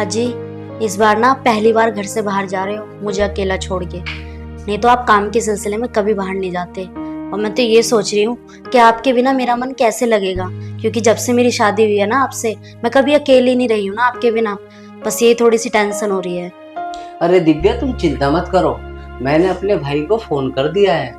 अजी, इस बार ना आप पहली बार घर से बाहर जा रहे हो मुझे अकेला छोड़ के। नहीं तो आप काम के सिलसिले में कभी बाहर नहीं जाते। और मैं तो ये सोच रही हूँ कि आपके बिना मेरा मन कैसे लगेगा, क्योंकि जब से मेरी शादी हुई है ना आपसे, मैं कभी अकेली नहीं रही हूँ ना आपके बिना। बस ये थोड़ी सी टेंशन हो रही है। अरे दिव्या, तुम चिंता मत करो। मैंने अपने भाई को फोन कर दिया है।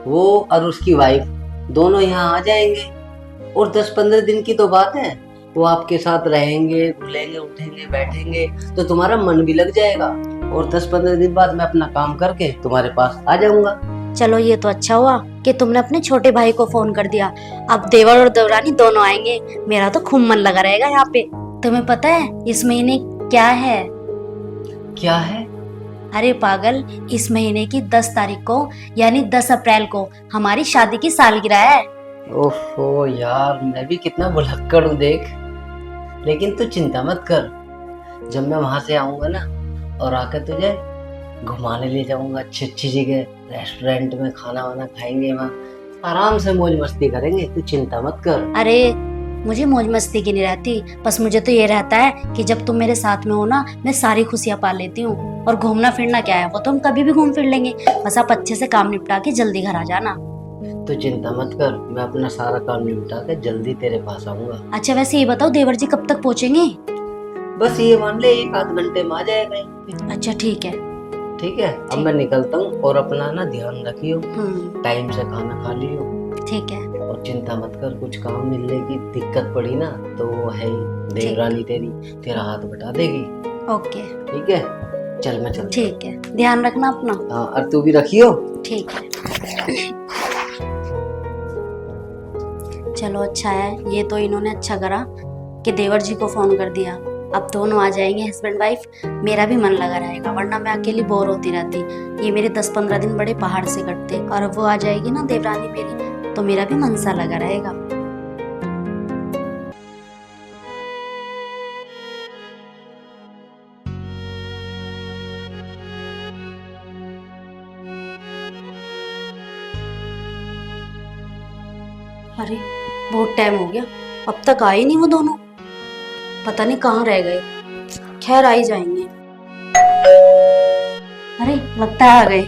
वो और उसकी वाइफ दोनों यहाँ आ जाएंगे। और 10-15 दिन की तो बात है। वो आपके साथ रहेंगे, घुलेंगे, उठेंगे, बैठेंगे, तो तुम्हारा मन भी लग जाएगा। और 10-15 दिन बाद मैं अपना काम करके तुम्हारे पास आ जाऊंगा। चलो ये तो अच्छा हुआ कि तुमने अपने छोटे भाई को फोन कर दिया। अब देवर और देवरानी दोनों आएंगे। मेरा तो खूब मन लगा रहेगा यहाँ पे। तुम्हें पता है इस महीने क्या है? क्या है? अरे पागल, इस महीने की 10 तारीख को यानी 10 अप्रैल को हमारी शादी की सालगिरह है। ओहो यार, मैं भी कितना भुलक्कड़ हूँ देख। लेकिन तू चिंता मत कर। जब मैं वहां से आऊंगा ना, और आकर तुझे घुमाने ले जाऊंगा अच्छी अच्छी जगह, रेस्टोरेंट में खाना वाना खाएंगे, वहाँ आराम से मौज मस्ती करेंगे। तू चिंता मत कर। अरे मुझे मौज मस्ती की नहीं रहती, बस मुझे तो ये रहता है कि जब तुम मेरे साथ में हो ना, मैं सारी खुशियां पा लेती हूँ। और घूमना फिरना क्या है, वो तो हम कभी भी घूम फिर लेंगे। बस आप अच्छे से काम निपटा के जल्दी घर आ जाना। तू चिंता मत कर, मैं अपना सारा काम निपटा के जल्दी तेरे पास आऊंगा। अच्छा वैसे ये बताओ, देवर जी कब तक पहुँचेंगे? बस ये मान ले 1-8 घंटे में आ जाएगा। अच्छा ठीक है। ठीक है, अब मैं निकलता हूँ। और अपना ना ध्यान रखियो, टाइम से खाना खा लियो। ठीक है। और चिंता मत कर, कुछ काम मिलने की दिक्कत पड़ी ना तो वो है ही देवरानी तेरी, तेरा हाथ बटा देगी। ओके ठीक है, चल मैं चलता। ठीक है, ध्यान रखना अपना। हाँ, और तू भी रखियो। ठीक है। चलो अच्छा है, ये तो इन्होंने अच्छा करा कि देवर जी को फोन कर दिया। अब दोनों आ जाएंगे हस्बैंड वाइफ, मेरा भी मन लगा रहेगा, वरना मैं अकेली बोर होती रहती। ये मेरे 10-15 दिन बड़े पहाड़ से कटते, और अब वो आ जाएगी ना देवरानी मेरी, तो मेरा भी मन सा लगा रहेगा। अरे बहुत टाइम हो गया, अब तक आए नहीं वो दोनों। पता नहीं कहाँ रह गए। खैर आ ही जाएंगे। अरे लगता है आ गए।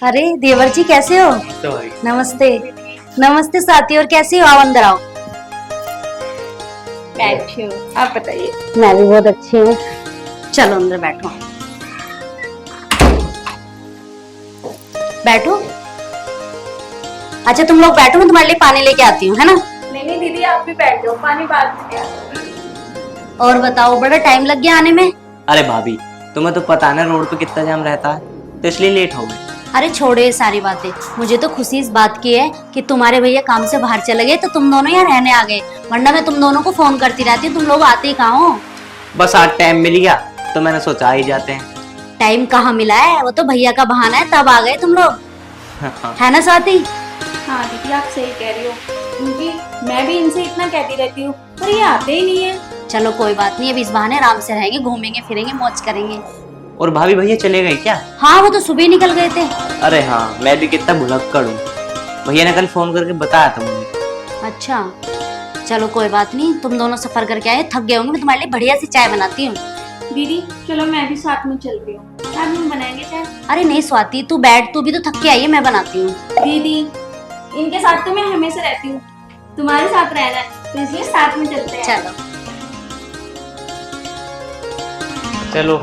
अरे देवर जी कैसे हो? नमस्ते। नमस्ते साथी, और कैसे हो? आओ अंदर आओ। बैठी हूँ, आप बताइए। मैं भी बहुत अच्छी हूँ। चलो अंदर बैठो। बैठो। अच्छा तुम लोग बैठो, मैं तुम्हारे लिए पानी लेके आती हूँ, है ना? नहीं नहीं दीदी, आप भी बैठो, पानी बाद में क्या। और बताओ, बड़ा टाइम लग गया आने में। अरे भाभी, तुम्हें तो पता है ना रोड पे कितना जाम रहता है, तो इसलिए लेट हो गए। अरे छोड़ो ये सारी बातें। मुझे तो खुशी इस बात की है कि तुम्हारे भैया काम से बाहर चले गए तो तुम दोनों यहाँ रहने आ गए, वरना मैं तुम दोनों को फोन करती रहती, तुम लोग आते ही कहाँ हो। बस आज टाइम मिल गया तो मैंने सोचा आ ही जाते हैं। टाइम कहाँ मिला है, वो तो भैया का बहाना है, तब आ गए तुम लोग, है ना साथी? हाँ दीदी, आप सही कह रही हो, क्योंकि मैं भी इनसे इतना कहती रहती हूँ पर ये आते ही नहीं है। चलो कोई बात नहीं, अब इस बहाने आराम से रहेंगे, घूमेंगे फिरेंगे, मौज करेंगे। और भाभी भैया चले गए क्या? हाँ वो तो सुबह ही निकल गए थे। अरे हाँ, मैं भी कितना भुलक्कड़ हूँ, भैया ने कल फोन करके बताया था मुझे। अच्छा चलो कोई बात नहीं, तुम दोनों सफर करके आए, थक गए होंगे, मैं तुम्हारे लिए बढ़िया सी चाय बनाती हूँ। दीदी चलो मैं भी साथ में चलती हूँ, साथ में बनाएंगे चाय। अरे नहीं स्वाति, तू बैठ, तू भी तो थक के आई है, मैं बनाती हूँ। दीदी इनके साथ तो मैं हमेशा रहती हूँ, तुम्हारे साथ रहना है तो इसलिए साथ में चलते हैं। चलो चलो,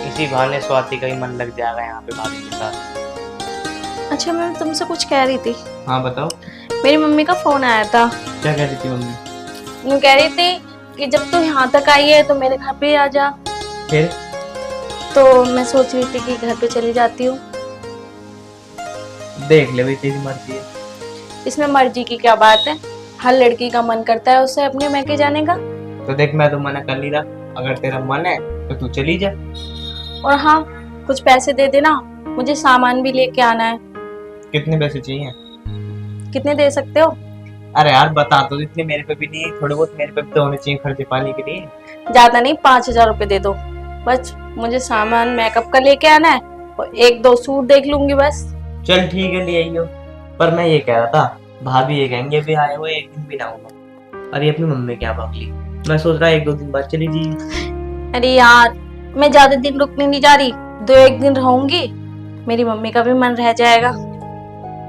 इसी बहाने स्वाति का ही मन लग जाएगा यहाँ पे भाभी के साथ। अच्छा मैं तुमसे कुछ कह रही थी। हाँ बताओ। मेरी मम्मी का फोन आया था। क्या कह रही थी मम्मी? वो कह रही थी कि जब तू यहाँ तक आई है तो मेरे घर पे आ जा। फिर? तो मैं सोच रही थी कि घर पे चली जाती हूँ। देख ले भाई, तेरी मर्जी है। इसमें मर्जी की क्या बात है, हर लड़की का मन करता है उसे अपने मैके जाने का। तो देख, मैं तो मना कर नहीं रहा, अगर तेरा मन है तो तू चली जा। और हाँ, कुछ पैसे दे देना, मुझे सामान भी लेके आना है। कितने पैसे चाहिए? कितने दे सकते हो? अरे यार बता, तो इतने मेरे पे भी नहीं, थोड़े बहुत मेरे पे भी तो होने चाहिए खर्चे पानी के लिए। ज्यादा नहीं, 5,000 रुपए दे दो बस। मुझे सामान मेकअप का लेके आना है और 1-2 सूट देख लूंगी बस। चल ठीक है, ले आइयो। पर मैं ये कह रहा था, भाभी ये कहेंगे भी आए हुए एक दिन भी ना हुआ। अरे अपनी मम्मी क्या बकली, मैं सोच रहा 1-2 दिन बाद चली जी। अरे यार, मैं ज्यादा दिन रुकने नहीं जा रही, 2-1 दिन रहूंगी, मेरी मम्मी का भी मन रह जाएगा।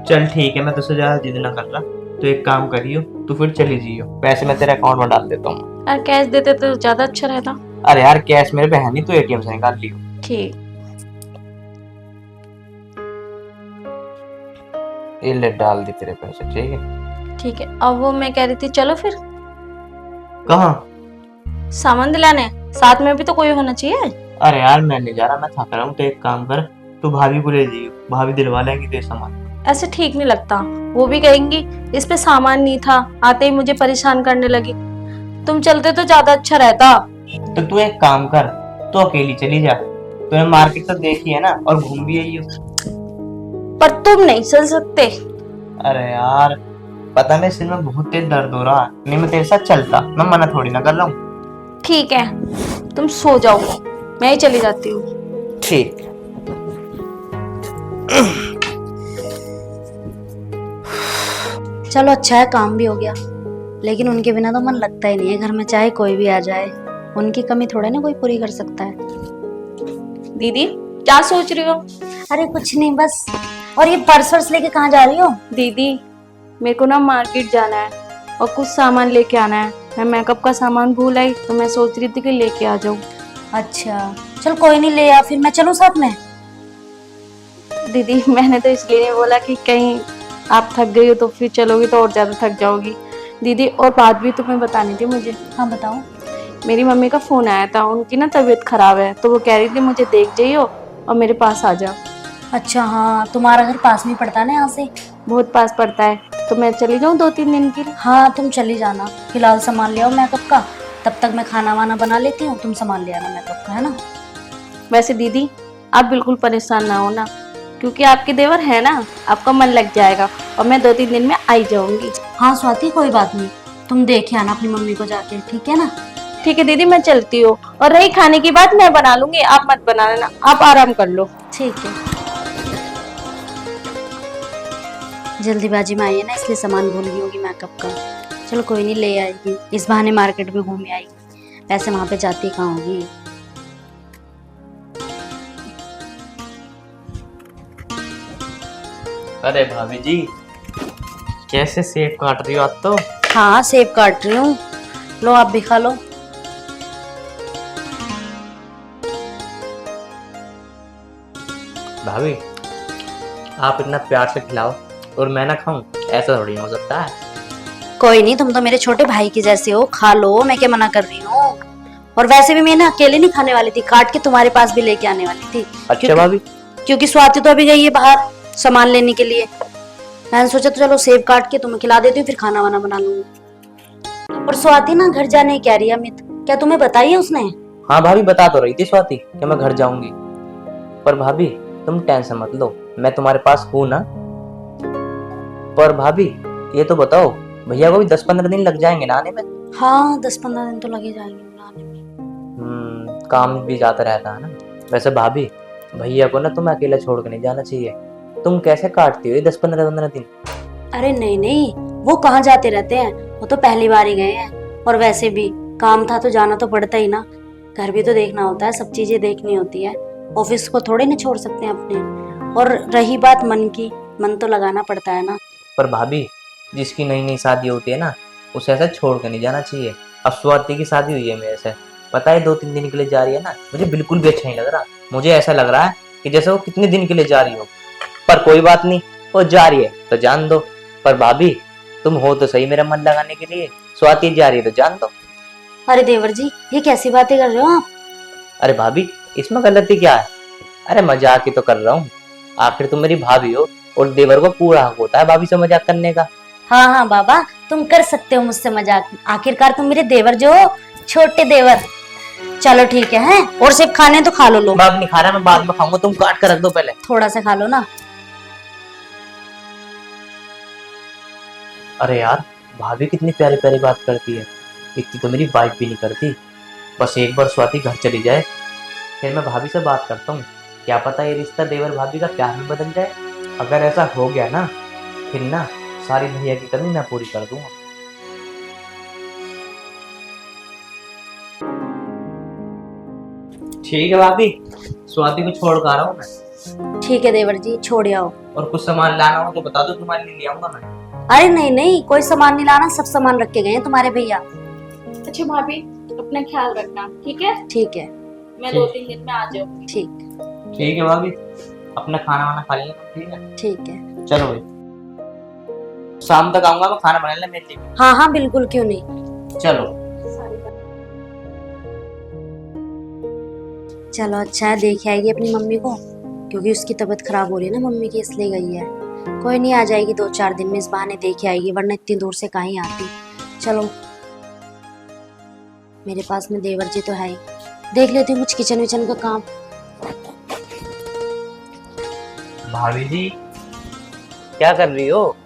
चल ठीक है, मैं तुझसे ज्यादा जिद ना कर रहा, तो एक काम करियो, तू फिर चली जियो, पैसे मैं तेरे अकाउंट में डाल देता हूँ। यार कैश देते तो ज्यादा अच्छा रहता। अरे यार कैश मेरे बहन ही, तो एटीएम से निकाल लियो। ठीक। ये ले डाल दी तेरे पैसे, ठीक है। ठीक है, अब वो मैं कह रही थी चलो फिर कहाँ? सामान दिलाने, साथ में भी तो कोई होना चाहिए। अरे यार मैं नहीं जा रहा, मैं थक रहा हूँ, तो एक काम कर, तू भाभी को ले जियो, भाभी दिलवा लेंगी तेरे सामान। ऐसे ठीक नहीं लगता, वो भी कहेंगी इस पे सामान नहीं था, आते ही मुझे परेशान करने लगी। तुम चलते तो ज्यादा अच्छा रहता। तो तू एक काम कर, तू अकेली चली जा, तूने मार्केट तो देखी है ना, और घूम भी आई हो। पर तुम नहीं चल सकते। अरे यार पता नहीं, सिर में बहुत तेज दर्द हो रहा है, नहीं मैं तेरे साथ चलता, मैं मना थोड़ी ना कर रहा हूँ। ठीक है, तुम सो जाओ, मैं ही चली जाती हूँ। ठीक। चलो अच्छा है, काम भी हो गया। लेकिन उनके बिना तो मन लगता ही नहीं है घर में, चाहे कोई भी आ जाए। उनकी कमी थोड़े ना कोई पूरी कर सकता है। दीदी क्या सोच रही हो? अरे कुछ नहीं बस। और ये पर्स वर्स लेके कहाँ जा रही हो? दीदी मेरे को ना मार्केट जाना है और कुछ सामान लेके आना है। मैं मेकअप का सामान भूल आई, तो मैं सोच रही थी कि लेके आ जाऊं। अच्छा चल कोई नहीं, ले आ, फिर मैं चलूँ साथ में? दीदी मैंने तो इसलिए नहीं बोला कि कहीं आप थक गई हो तो फिर चलोगी तो और ज्यादा थक जाओगी। दीदी और बात भी तुम्हें बतानी थी मुझे। हाँ बताओ। मेरी मम्मी का फोन आया था, उनकी ना तबीयत खराब है, तो वो कह रही थी मुझे देख जाइयो और मेरे पास आ जाओ। अच्छा हाँ, तुम्हारा घर पास में पड़ता है ना यहाँ से? बहुत पास पड़ता है, तो मैं चली जाऊँ 2-3 दिन के लिए। हाँ तुम चली जाना, फिलहाल सामान ले आओ मेकअप का, तब तक मैं खाना वाना बना लेती हूँ, तुम सामान ले आना मेकअप का, है ना? वैसे दीदी आप बिल्कुल परेशान ना हो ना, क्योंकि आपके देवर है ना, आपका मन लग जाएगा और मैं 2-3 दिन में आई जाऊंगी। हाँ स्वाति कोई बात नहीं, तुम देखे आना अपनी मम्मी को जाके, ठीक है ना? ठीक है दीदी, मैं चलती हूँ। और रही खाने की बात, मैं बना लूंगी, आप मत बना लेना, आप आराम कर लो। ठीक है। जल्दीबाजी में आई है ना, इसलिए सामान भूल गई होगी मेकअप का। चलो कोई नहीं, ले आएगी, इस बहाने मार्केट भी घूम आएगी, वैसे वहां पे जाती कहाँ होगी। अरे भाभी जी कैसे सेब काट रही हो आप तो। हाँ सेब काट रही हूँ, लो आप भी खा लो। भाभी आप इतना प्यार से खिलाओ और मैं ना खाऊं, ऐसा थोड़ी ना हो सकता है। कोई नहीं, तुम तो मेरे छोटे भाई की जैसे हो, खा लो, मैं क्या मना कर रही हूँ। और वैसे भी मैं ना अकेले नहीं खाने वाली थी, काट के तुम्हारे पास भी लेके आने वाली थी। अच्छा भाभी। क्योंकि स्वाति तो अभी गई है बाहर सामान लेने के लिए, मैंने सोचा तो चलो सेब काट के तुम्हें खिला देती हूँ, फिर खाना वाना बना लूंगी। और स्वाति ना घर जाने कह रही है अमित, क्या तुम्हें बताई है उसने? हाँ भाभी बता तो रही थी स्वाति कि मैं घर जाऊंगी, पर भाभी तुम टेंशन मत लो, मैं तुम्हारे पास हूँ ना। पर भाभी ये तो बताओ, भैया को भी 10-15 दिन लग जाएंगे ना आने में? हाँ 10-15 दिन तो लगे जाएंगे आने में। काम भी जाता रहता है ना। वैसे भाभी भैया को ना तुम्हें अकेला छोड़ के नहीं जाना चाहिए, तुम कैसे काटती हो ये 10-15 दिन? अरे नहीं नहीं, वो कहाँ जाते रहते हैं, वो तो पहली बार ही गए हैं। और वैसे भी काम था तो जाना तो पड़ता ही ना, घर भी तो देखना होता है, सब चीजें देखनी होती है, ऑफिस को थोड़े ना छोड़ सकते हैं अपने। और रही बात मन की, मन तो लगाना पड़ता है ना। पर भाभी जिसकी नई नई शादी होती है ना, उसे ऐसा छोड़ के नहीं जाना चाहिए। अब स्वाति की शादी हुई है मेरे से, पता है 2-3 दिन के लिए जा रही है ना, मुझे बिल्कुल भी अच्छा नहीं लग रहा। मुझे ऐसा लग रहा है कि जैसे वो कितने दिन के लिए जा रही हो। पर कोई बात नहीं, वो जा रही है तो जान दो। पर भाभी तुम हो तो सही मेरा मन लगाने के लिए, स्वाति जा रही है तो जान दो। अरे देवर जी ये कैसी बातें कर रहे हो आप? अरे भाभी इसमें गलती क्या है? अरे मजाक ही तो कर रहा हूँ, आखिर तुम मेरी भाभी हो और देवर को पूरा हक होता है भाभी से मजाक करने का। हाँ हाँ बाबा, तुम कर सकते हो मुझसे मजाक, आखिरकार तुम मेरे देवर जो हो, छोटे देवर। चलो ठीक है, हैं? और सिर्फ खाने तो खा लो। मैं अब नहीं खा रहा, मैं बाद में खाऊंगा, तुम काट कर रख दो पहले। थोड़ा सा खा लो ना। अरे यार भाभी कितनी प्यारी प्यारी बात करती है, इतनी तो मेरी वाइफ भी नहीं करती। बस एक बार स्वाति घर चली जाए, फिर मैं भाभी से बात करता हूँ, क्या पता ये रिश्ता देवर भाभी का प्यार में बदल जाए। अगर ऐसा हो गया ना, फिर ना सारी भैया की कमी मैं पूरी कर दूंगा। ठीक है भाभी, स्वाति को छोड़ कर आ रहा हूँ मैं। ठीक है देवर जी, छोड़ आओ। और कुछ सामान लाना हो तो बता दो, तुम्हारे लिए ले आऊंगा मैं। अरे नहीं नहीं, कोई सामान नहीं लाना, सब सामान रख के गए हैं तुम्हारे भैया। अच्छा भाभी, अपना ख्याल रखना, ठीक है? ठीक है। मैं ठीक। 2-3 दिन में आ जाऊंगी। ठीक। ठीक है भाभी, अपना खाना वाना खा लिया, ठीक है? ठीक है। चलो भाई, शाम तक आऊंगा मैं, खाना बना लेना मेरे लिए। हाँ हाँ बिल्कुल, क्यों नहीं। चलो। चलो अच्छा है, देख आएगी अपनी मम्मी को, क्योंकि उसकी तबीयत खराब हो रही है ना मम्मी की, इसलिए गई है। कोई नहीं, आ जाएगी 2-4 दिन में, इस बहाने देख आएगी, वरना इतनी दूर से कहीं आती। चलो, मेरे पास में देवर जी तो है ही, देख लेती हूँ कुछ किचन विचन का काम। भाभी जी क्या कर रही हो?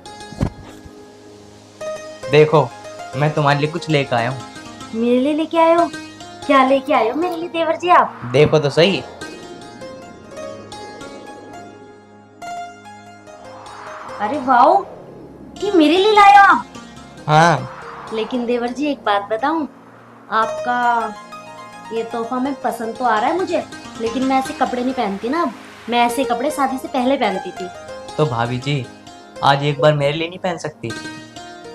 देखो मैं तुम्हारे लिए कुछ लेकर आया हूँ। मेरे लिए लेके आए हो? क्या लेके आए हो मेरे लिए देवर जी आप? देखो तो सही। अरे वाओ, ये मेरे लिए लाए हो आप? हाँ। लेकिन देवर जी एक बात बताऊं, आपका ये तोहफा में पसंद तो आ रहा है मुझे, लेकिन मैं ऐसे कपड़े नहीं पहनती ना अब। मैं ऐसे कपड़े शादी से पहले पहनती थी। तो भाभी जी आज एक बार मेरे लिए नहीं पहन सकती?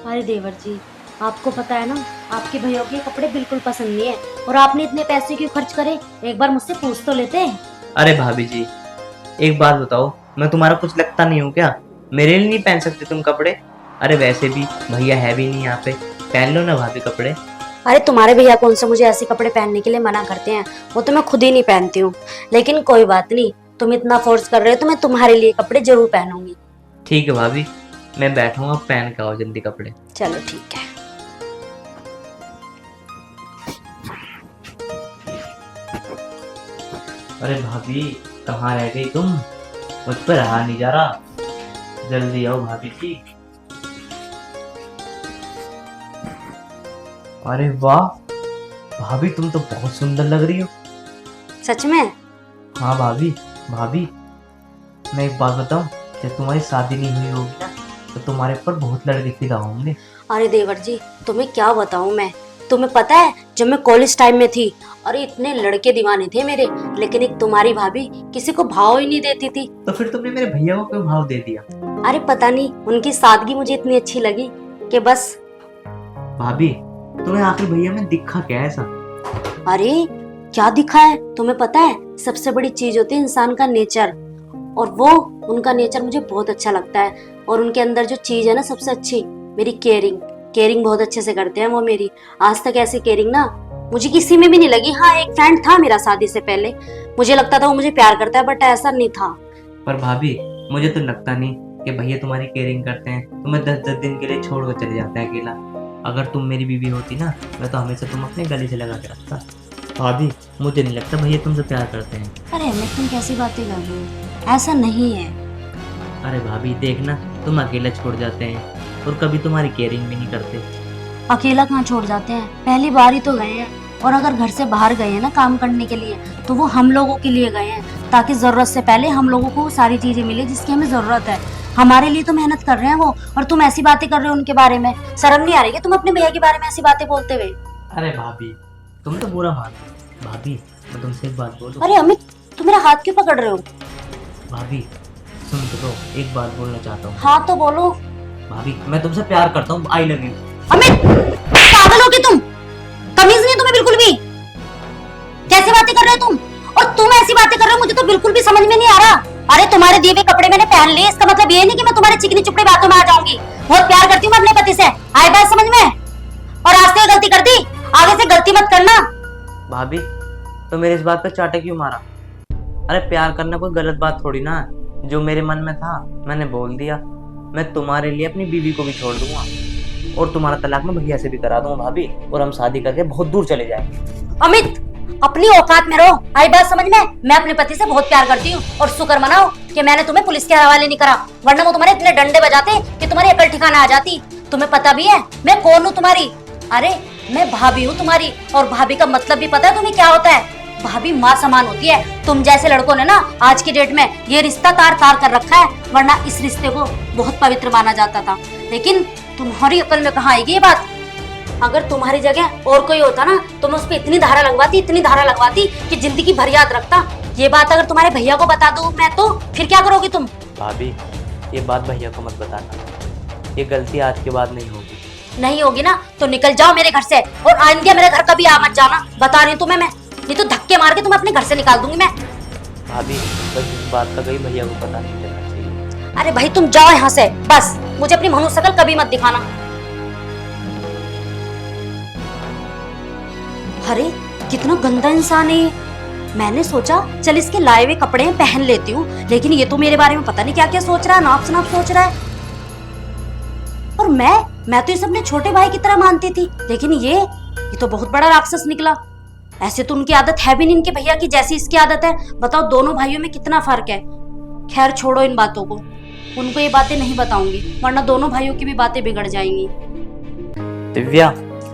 अरे देवर जी, आपको पता है ना, आपके भैया के कपड़े बिल्कुल पसंद नहीं है, और आपने इतने पैसे क्यों खर्च करे, एक बार मुझसे पूछ तो लेते हैं। अरे भाभी जी एक बात बताओ, मैं तुम्हारा कुछ लगता नहीं हूँ क्या? मेरे लिए नहीं पहन सकते तुम कपड़े? अरे वैसे भी भैया है भी नहीं यहाँ पे, पहन लो ना भाभी कपड़े। अरे तुम्हारे भैया कौन से मुझे ऐसे कपड़े पहनने के लिए मना करते हैं, वो तो मैं खुद ही नहीं पहनती हूँ। लेकिन कोई बात नहीं, तुम इतना फोर्स कर रहे हो तो मैं तुम्हारे लिए कपड़े जरूर पहनूंगी। ठीक है भाभी, मैं बैठूंगा, पहन के आओ जल्दी कपड़े। चलो ठीक है। अरे भाभी कहाँ रह गई तुम? मुझ पर रहा नहीं जा रहा, जल्दी आओ भाभी जी। अरे वाह भाभी, तुम तो बहुत सुंदर लग रही हो। सच में? हाँ भाभी। भाभी मैं एक बात बताऊं, जब तुम्हारी शादी नहीं हुई होगी ना तो तुम्हारे ऊपर बहुत लड़के फिदा होंगे। अरे देवर जी, तुम्हें क्या बताऊं मैं, तुम्हें पता है जब मैं कॉलेज टाइम में थी, अरे इतने लड़के दीवाने थे मेरे, लेकिन एक तुम्हारी भाभी किसी को भाव ही नहीं देती थी। तो फिर तुमने मेरे भैया को क्यों भाव दे दिया? अरे पता नहीं, उनकी सादगी मुझे इतनी अच्छी लगी कि बस। भाभी तुम्हें आखिर भैया में दिखा क्या ऐसा? अरे क्या दिखा है, तुम्हें पता है सबसे बड़ी चीज होती है इंसान का नेचर, और वो उनका नेचर मुझे बहुत अच्छा लगता है। और उनके अंदर जो चीज है ना सबसे अच्छी, मेरी केयरिंग। केयरिंग बहुत अच्छे से करते हैं वो मेरी। आज तक ऐसी केयरिंग ना मुझे किसी में भी नहीं लगी। हाँ, एक फ्रेंड था मेरा शादी से पहले, मुझे लगता था वो मुझे प्यार करता है, बट ऐसा नहीं था। पर भाभी मुझे तो लगता नहीं कि भैया तुम्हारी केयरिंग करते हैं, तुम्हें 10-10 दिन के लिए छोड़ कर चले जाते हैं अकेला। अगर तुम मेरी बीवी होती ना, मैं तो हमेशा तुम अपने गले से लगा के रखता। भाभी मुझे नहीं लगता भैया तुमसे प्यार करते हैं। अरे अमित, तुम कैसी बातें कर रहे हो, ऐसा नहीं है। अरे भाभी देखना, तुम अकेला छोड़ जाते हैं और कभी तुम्हारी केयरिंग भी नहीं करते। अकेला कहाँ छोड़ जाते हैं, पहली बार ही तो गए हैं। और अगर घर से बाहर गए हैं ना काम करने के लिए, तो वो हम लोगों के लिए गए हैं, ताकि जरूरत से पहले हम लोगों को सारी चीजें मिले जिसकी हमें जरूरत है। हमारे लिए तो मेहनत कर रहे हैं वो, और तुम ऐसी बातें कर रहे हो उनके बारे में। शर्म नहीं आ रही है तुम अपने भैया के बारे में ऐसी बातें बोलते हुए? अरे भाभी तुम तो बुरा मान। भाभी मैं तुमसे एक बात बोलूं? अरे अमित, तुम मेरा हाथ क्यों पकड़ रहे हो? भाभी सुन तो लो, एक बात बोलना चाहता हूँ। हाँ तो बोलो। भाभी मैं तुमसे प्यार करता हूँ, आई लव यू। अमित, पागल हो कि तुम? तमीज नहीं है तुम्हें बिल्कुल भी? कैसे बातें कर रहे हो तुम? और तुम ऐसी बातें कर रहे हो, मुझे तो बिल्कुल भी समझ में नहीं आ रहा। अरे तुम्हारे दिए हुए कपड़े मैंने पहन लिए, इसका मतलब ये नहीं कि मैं तुम्हारे चिकनी चुपड़ी बातों में आ जाऊंगी। बहुत प्यार करती हूँ मैं अपने पति से, आए बात समझ में? और आज तो ये गलती कर दी, आगे से गलती मत करना। भाभी तो मेरे इस बात पे चाटे क्यों मारा? अरे प्यार करना कोई गलत बात थोड़ी ना, जो मेरे मन में था मैंने बोल दिया। मैं तुम्हारे लिए अपनी बीवी को भी छोड़ दूंगा, और तुम्हारा तलाक मैं भैया से भी करा दूंगा भाभी, और हम शादी करके बहुत दूर चले जाएंगे। अमित, अपनी औकात में रहो, आई बात समझ में? मैं अपने पति से बहुत प्यार करती हूँ, और शुक्र मनाओ कि मैंने तुम्हें पुलिस के हवाले नहीं करा, वरना वो तुम्हारे इतने डंडे बजाते कि तुम्हारी अकल ठिकाना आ जाती। तुम्हें पता भी है मैं कौन हूँ तुम्हारी? अरे मैं भाभी हूँ तुम्हारी, और भाभी का मतलब भी पता है तुम्हें क्या होता है? भाभी माँ समान होती है। तुम जैसे लड़कों ने ना आज की डेट में ये रिश्ता तार तार कर रखा है, वरना इस रिश्ते को बहुत पवित्र माना जाता था। लेकिन तुम्हारी अकल में कहाँ आएगी ये बात। अगर तुम्हारी जगह और कोई होता ना तो मैं उस पर इतनी धारा लगवाती कि जिंदगी भर याद रखता। ये बात अगर तुम्हारे भैया को बता दूं मैं तो फिर क्या करोगी तुम? भाभी ये बात भैया को मत बताना, ये गलती आज के बाद नहीं होगी। नहीं होगी ना तो निकल जाओ मेरे घर से, और आइंदा मेरे घर कभी आ मत जाना। बता रही हूँ तुम्हें मैं, नहीं तो धक्के मार के तुम्हें अपने घर से निकाल दूंगी मैं। भाभी बस इस बात का कहीं भैया को पता नहीं चलना चाहिए। अरे भाई तुम जाओ यहाँ से, बस मुझे अपनी मनुष्य शकल कभी मत दिखाना। अरे कितना गंदा इंसान है ये। मैंने सोचा चल इसके लाए हुए कपड़े पहन लेती हूँ, लेकिन ये तो मेरे बारे में पता नहीं क्या क्या सोच रहा है, नाप नाप सोच रहा है। और मैं तो इसे अपने छोटे भाई की तरह मानती थी, लेकिन ये तो बहुत बड़ा राक्षस निकला। ऐसे तो उनकी आदत है भी नहीं इनके भैया की जैसी इसकी आदत है। बताओ दोनों भाइयों में कितना फर्क है। खैर छोड़ो इन बातों को, उनको ये बातें नहीं बताऊंगी वरना दोनों भाइयों की भी बातें बिगड़ जाएंगी। दिव्या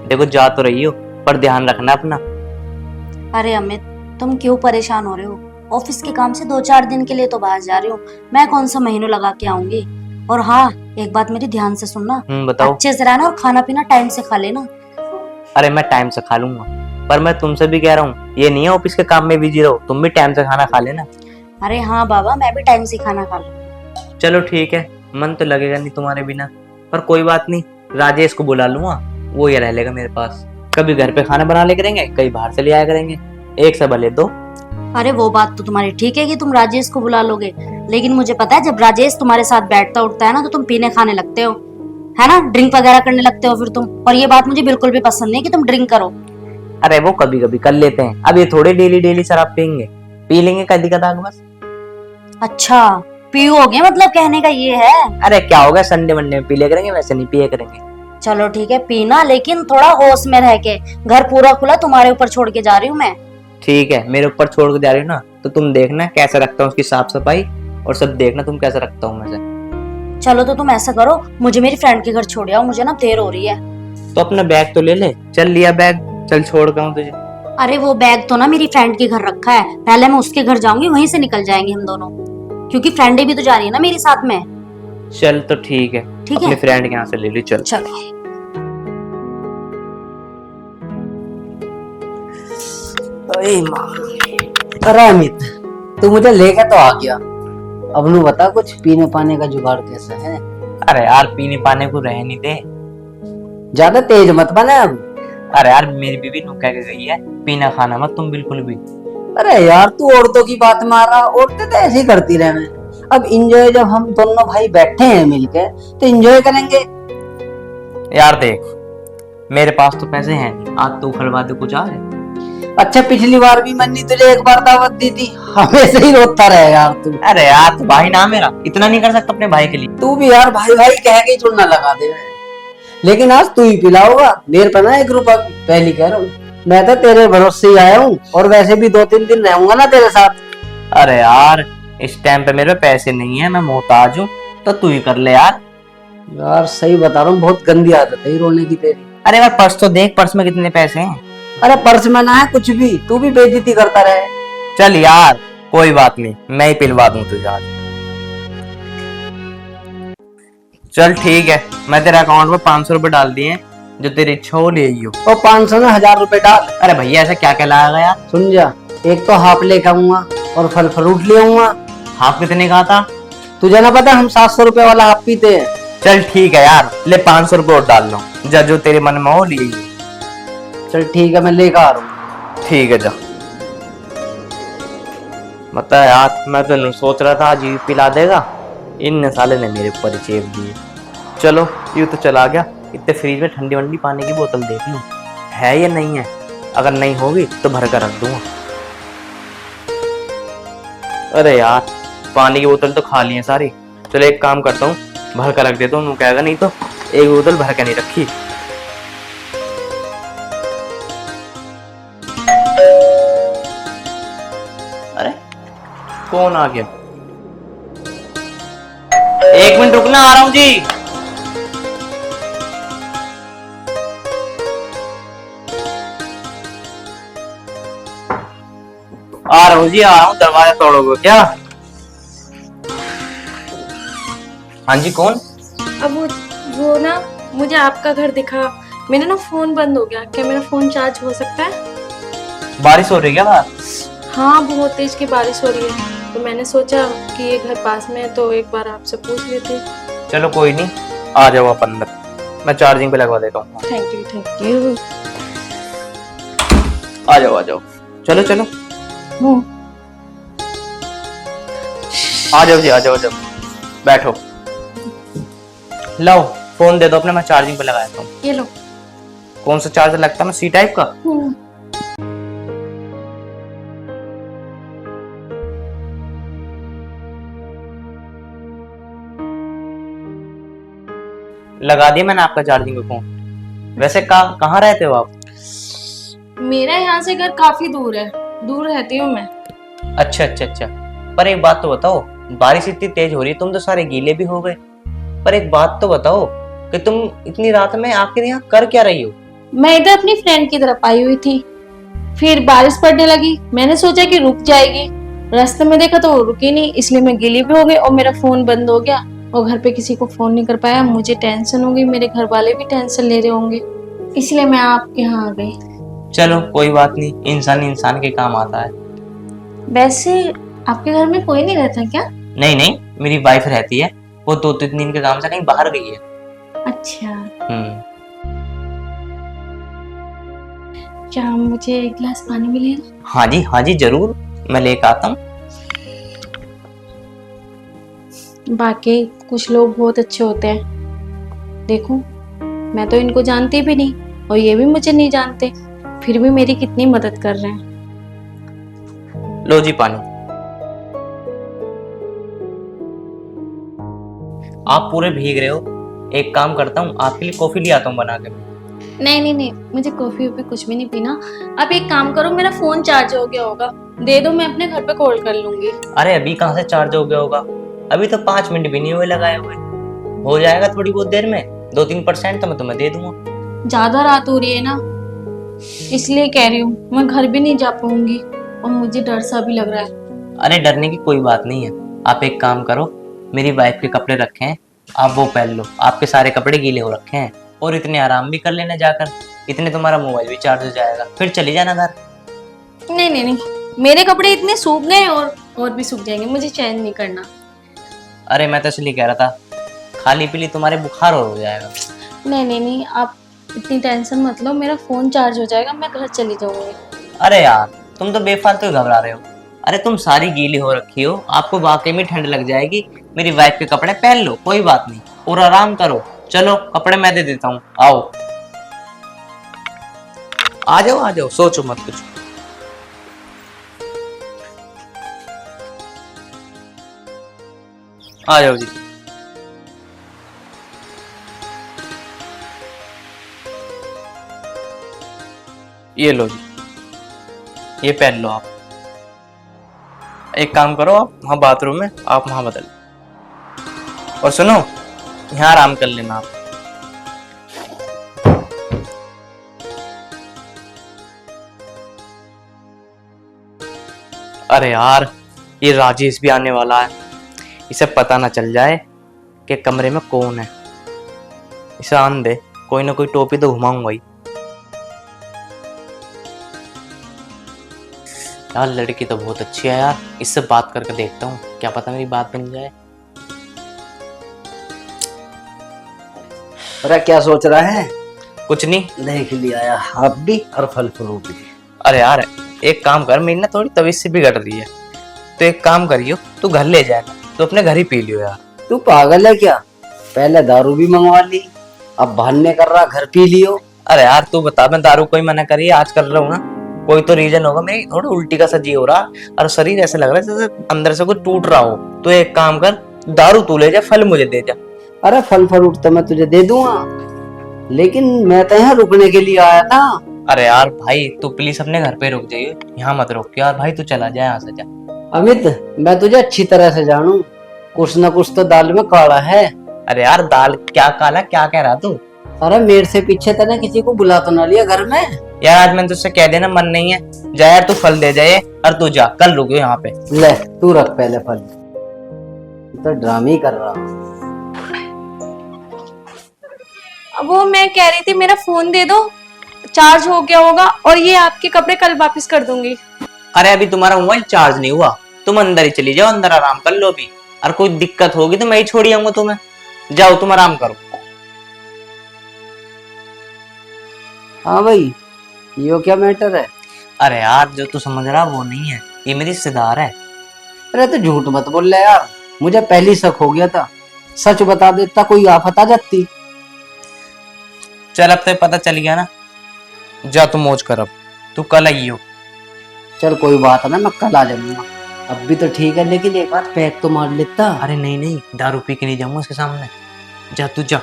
देखो जा तो रही हो पर ध्यान रखना अपना। अरे अमित तुम क्यों परेशान हो रहे हो? ऑफिस के काम से 2-4 दिन के लिए तो बाहर जा रही हूँ, मैं कौन सा महीनों लगा के आऊंगी। और हाँ एक बात मेरी ध्यान से सुनना, बताओ। अच्छे से रहना और खाना पीना टाइम से खा लेना। अरे मैं टाइम से खा लूंगा, पर मैं तुमसे भी कह रहा हूँ ये नहीं है ऑफिस के काम में बिजी रहो, तुम भी टाइम से खाना खा लेना। अरे हाँ बाबा मैं भी टाइम से खाना खा लूँ। चलो ठीक है, मन तो लगेगा नहीं तुम्हारे बिना, पर कोई बात नहीं, राजेश को बुला लूंगा, वो ये रह लेगा मेरे पास। कभी घर पे खाना बना ले करेंगे, कहीं बाहर से ले आया करेंगे, एक से भले दो। अरे वो बात तो तुम्हारी ठीक है कि तुम राजेश को बुला लोगे, लेकिन मुझे पता है जब राजेश तुम्हारे साथ बैठता उठता है ना तो तुम पीने खाने लगते हो, है ना, ड्रिंक वगैरह करने लगते हो फिर तुम। और ये बात मुझे बिल्कुल भी पसंद नहीं कि तुम ड्रिंक करो। अरे वो कभी कभी कर लेते हैं, अब ये थोड़े डेली डेली शराब पियेंगे, पी लेंगे कभी कदार बस। अच्छा पियोगे मतलब कहने का ये है? अरे क्या होगा, संडे वनडे में पी ले करेंगे, वैसे नहीं पिए करेंगे। चलो ठीक है पीना, लेकिन थोड़ा होश में रह के। घर पूरा खुला तुम्हारे ऊपर छोड़ के जा रही हूँ मैं। ठीक है मेरे ऊपर छोड़ के जा रही हो ना तो तुम देखना कैसे रखता हूँ उसकी साफ सफाई, और सब देखना तुम कैसे रखता हूँ मैं से। चलो तो तुम ऐसा करो, मुझे मेरी फ्रेंड के घर छोड़ आओ, मुझे ना देर हो रही है। तो अपना बैग तो ले ले। चल लिया बैग, चल छोड़ के आऊं तुझे। अरे वो बैग तो ना मेरी फ्रेंड के घर रखा है, पहले मैं उसके घर जाऊंगी, वहीं से निकल जाएंगे हम दोनों, क्योंकि फ्रेंडे भी तो जा रही है ना मेरे साथ में। चल तो ठीक है, ठीक है अपने फ्रेंड के यहाँ से ले ली। चल चलो। अरे अमित तू मुझे लेके तो आ गया, अब नू बता कुछ पीने पाने का जुगाड़ कैसा है? अरे यार पीने पाने को रह नहीं दे, ज्यादा तेज मत बना अब। अरे यार मेरी बीवी नु कह के गई है पीना खाना मत तुम बिल्कुल भी। अरे यार तू औरतों की बात मार रहा, औरतें तो ऐसे ही करती रहने। अब इंजॉय जब हम दोनों भाई बैठे हैं मिलके तो इंजॉय करेंगे। यार देख मेरे पास तो पैसे हैं नहीं, आज तो उखड़वा दे कुछ आज। अच्छा पिछली बार भी मैंने तुझे एक बार दावत दी थी, हमेशा ही रोता रहे यार तू। अरे यार तू भाई ना मेरा, इतना नहीं कर सकता अपने भाई के लिए। तू भी यार भाई भाई कह के चुनना लगा दे, लेकिन आज तू ही पिलाओगा मेरे पे ना 1 रुपया भी। पहली कह रहा हूँ मैं तो तेरे भरोसे ही आया हूँ, और वैसे भी 2-3 दिन रहूंगा ना तेरे साथ। अरे यार इस टाइम पे मेरे पे पैसे नहीं है, मैं मोहताज हूँ, तो तू ही कर ले यार। यार सही बता रहा हूँ, बहुत गंदी आदत है रोने की तेरी। अरे यार पर्स तो देख, पर्स में कितने पैसे हैं। अरे पर्स में ना है कुछ भी, तू भी बेइज्जती करता रहे। चल यार कोई बात नहीं, मैं ही पिलवा दूं तुझे आज। चल ठीक है, मैं तेरे अकाउंट में 500 रुपए डाल दिए, जो तेरी इच्छा हो ले आइयो। और 500 में 1000 रुपए डाल। अरे भैया ऐसा क्या क्या लाएगा यार? सुन जा, एक तो हाफ लेके आऊंगा और फल फ्रूट ले आऊंगा। हाफ कितने का था? तुझे ना पता हम 700 रुपए वाला हाफ पीते हैं। चल ठीक है यार, ले 500 रुपए और डाल लो, जा जो तेरे मन में हो ले आइयो। चल ठीक है मैं लेकर आ रहा हूँ। ठीक है जा। बता यार मैं तो सोच रहा था आज ये पिला देगा, इन साले ने मेरे ऊपर ही चेप दिए। चलो यूं तो चला गया, इतने फ्रिज में ठंडी वंडी पानी की बोतल देख लूं है या नहीं है, अगर नहीं होगी तो भर कर रख दूंगा। अरे यार पानी की बोतल तो खाली है सारी, चलो एक काम करता हूँ भर कर रख देता हूँ, कहेगा नहीं तो एक बोतल भर के नहीं रखी। अरे कौन आ गया? 1 मिनट रुकना, आ रहा हूं जी। आ रहा हूँ जी, आ रहा हूँ। दरवाजा तोड़ोगे क्या? हाँ जी, कौन? अब वो ना मुझे आपका घर दिखा, मेरा ना फोन बंद हो गया, क्या मेरा फोन चार्ज हो सकता है? बारिश हो रही है क्या बाहर? हाँ बहुत तेज की बारिश हो रही है, तो मैंने सोचा कि ये घर पास में है तो एक बार आपसे पूछ लेती। चलो कोई नहीं, आ जाओ आप अंदर, मैं चार्जिंग पे लगवा देता हूँ। Thank you thank you. आ जाओ आ जाओ, चलो चलो, आ जाओ जी, आ जाओ, आ जाओ, बैठो। लो फोन दे दो अपने, मैं चार्जिंग पे लगाता हूँ। ये लो। कौन सा चार्जर लगता है ना, सी टाइप का? लगा दिया मैंने आपका चार्जिंग पे फोन। वैसे कहाँ रहते हो आप? मेरा यहाँ से घर काफी दूर है, दूर रहती हूँ मैं। अच्छा अच्छा अच्छा, पर एक बात तो बताओ, बारिश इतनी तेज हो रही है, तुम तो सारे गीले भी हो गए। पर एक बात तो बताओ कि तुम इतनी रात में आखिर यहाँ कर क्या रही हो? मैं इधर अपनी फ्रेंड की तरफ आई हुई थी, फिर बारिश पड़ने लगी, मैंने सोचा कि रुक जाएगी, रास्ते में देखा तो वो रुकी नहीं, इसलिए मैं गीली भी हो गई और मेरा फोन बंद हो गया और घर पे किसी को फोन नहीं कर पाया। मुझे टेंशन हो गई, मेरे घर वाले भी टेंशन ले रहे होंगे, इसलिए मैं आपके यहाँ आ गई। चलो कोई बात नहीं, इंसान इंसान के काम आता है। वैसे आपके घर में कोई नहीं रहता क्या? नहीं नहीं, मेरी वाइफ रहती है, वो 2-3 दिन के काम से कहीं बाहर गई है। अच्छा, हम्म। क्या मुझे एक गिलास पानी मिलेगा? हाँ जी जरूर, मैं लेकर आता हूँ। बाकी कुछ लोग बहुत अच्छे होते हैं, देखो मैं तो इनको जानती भी नहीं और ये भी मुझे नहीं जानते, फिर भी मेरी कितनी मदद कर रहे हैं। लो जी पानी। आप पूरे भीग रहे हो, एक काम करता हूँ, आपके लिए कॉफी ले आता हूँ बना के। नहीं नहीं नहीं, मुझे कॉफी वॉफी कुछ भी नहीं पीना। आप एक काम करो, मेरा फोन चार्ज हो गया होगा, दे दो, मैं अपने घर पे कॉल कर लूंगी। अरे अभी कहाँ से चार्ज हो गया होगा, अभी तो 5 मिनट भी नहीं हुए लगाए हुए, हो जाएगा थोड़ी बहुत देर में, 2-3% तो मैं तुम्हें दे दूंगा। ज्यादा रात हो रही है ना, इसलिए कह रही हूँ, मैं घर भी नहीं जा पाऊंगी और मुझे डर सा भी लग रहा है। अरे डरने की कोई बात नहीं है, आप एक काम करो, मेरी वाइफ के कपड़े रखे हैं, आप वो पहन लो, आपके सारे कपड़े गीले हो रखे हैं, और इतने आराम भी कर लेना जाकर, इतने तुम्हारा मोबाइल भी चार्ज हो जाएगा, फिर चली जाना घर। नहीं नहीं नहीं, मेरे कपड़े इतने सूख गए और भी सूख जाएंगे, मुझे चैन नहीं करना। अरे मैं तो इसलिए कह रहा था, खाली पीली तुम्हारे बुखार और हो जाएगा। नहीं नहीं नहीं, आप इतनी टेंशन मत लो, मेरा फोन चार्ज हो जाएगा, मैं घर चली जाऊंगी। अरे यार तुम तो बेफालतू घबरा रहे हो, अरे तुम सारी गीली हो रखी हो, आपको वाकई में ठंड लग जाएगी, मेरी वाइफ के कपड़े पहन लो, कोई बात नहीं, और आराम करो। चलो कपड़े मैं दे देता हूँ, आओ आ जाओ, सोचो मत कुछ। आ जाओ जी। ये लो जी, ये पहन लो आप। एक काम करो, आप वहाँ बाथरूम में आप वहाँ बदल, और सुनो यहाँ आराम कर लेना आप। अरे यार ये राजेश भी आने वाला है, इसे पता ना चल जाए कि कमरे में कौन है, इसे आन दे, कोई ना कोई टोपी तो घुमाऊंगा ही। यार लड़की तो बहुत अच्छी है यार, इससे बात करके देखता हूँ, क्या पता मेरी बात बन जाए। अरे क्या सोच रहा है? कुछ नहीं। देख लिया यार, आप भी और फल फ्रूट भी। अरे यार एक काम कर, मेरी ना थोड़ी तबीयत से बिगड़ रही है, तो एक काम करियो, तू घर ले जाएगा तो अपने घर ही पी लियो यार। तू पागल है क्या? पहले दारू भी मंगवा ली, अब बहाने कर रहा घर पी लियो। अरे यार तू बता, मैं दारू कोई मना करी आज कर रहा हूँ ना, कोई तो रीजन होगा, मेरी थोड़ा उल्टी का सजी हो रहा और शरीर ऐसे लग रहा है जैसे अंदर से कुछ टूट रहा हो, तो एक काम कर, दारू तू ले जा, फल मुझे दे जा। अरे फल फ्रूट तो मैं तुझे दे दूंगा, लेकिन मैं तो यहाँ रुकने के लिए आया था। अरे यार भाई तू प्लीज अपने घर पे रुक जाइए, यहाँ मत रुक यार भाई, तू चला जाए यहाँ से जा। अमित मैं तुझे अच्छी तरह से जानू, कुछ न कुछ तो दाल में काला है। अरे यार दाल क्या काला, क्या कह रहा तू? अरे मेरे से पीछे तने किसी को बुला तो ना लिया घर में? यार आज मैंने तुझसे कह दिया ना, मन नहीं है। जा यार, तू फल दे जाए और तू जा, कल रुकियो यहाँ पे। ले तू रख पहले फल, तो ड्रामे ही कर रहा हूँ। वो मैं कह रही थी मेरा फोन दे दो, चार्ज हो गया होगा, और ये आपके कपड़े कल वापस कर दूंगी। अरे अभी तुम्हारा मोबाइल चार्ज नहीं हुआ, तुम अंदर ही चली जाओ, अंदर आराम कर लो भी। और कोई दिक्कत होगी तो मैं ही छोड़ आऊंगा तुम्हें। जाओ तुम आराम करो। हाँ भाई, यो क्या मैटर है? अरे यार जो तू समझ रहा वो नहीं है, ये मेरी रिश्तेदार है। अरे तो झूठ मत बोल रहा यार, मुझे पहली शक हो गया था। सच बता देता कोई आफत आ जाती। चल अब तो पता चल गया ना, जा तू मौज कर, अब तू कल आइयो। चल कोई बात ना, मैं कल आ जाऊंगा। अब भी तो ठीक है, लेकिन एक बात पैक तो मार लेता। अरे नहीं नहीं, दारू पी के नहीं जाऊंगा उसके सामने। जा तू जा।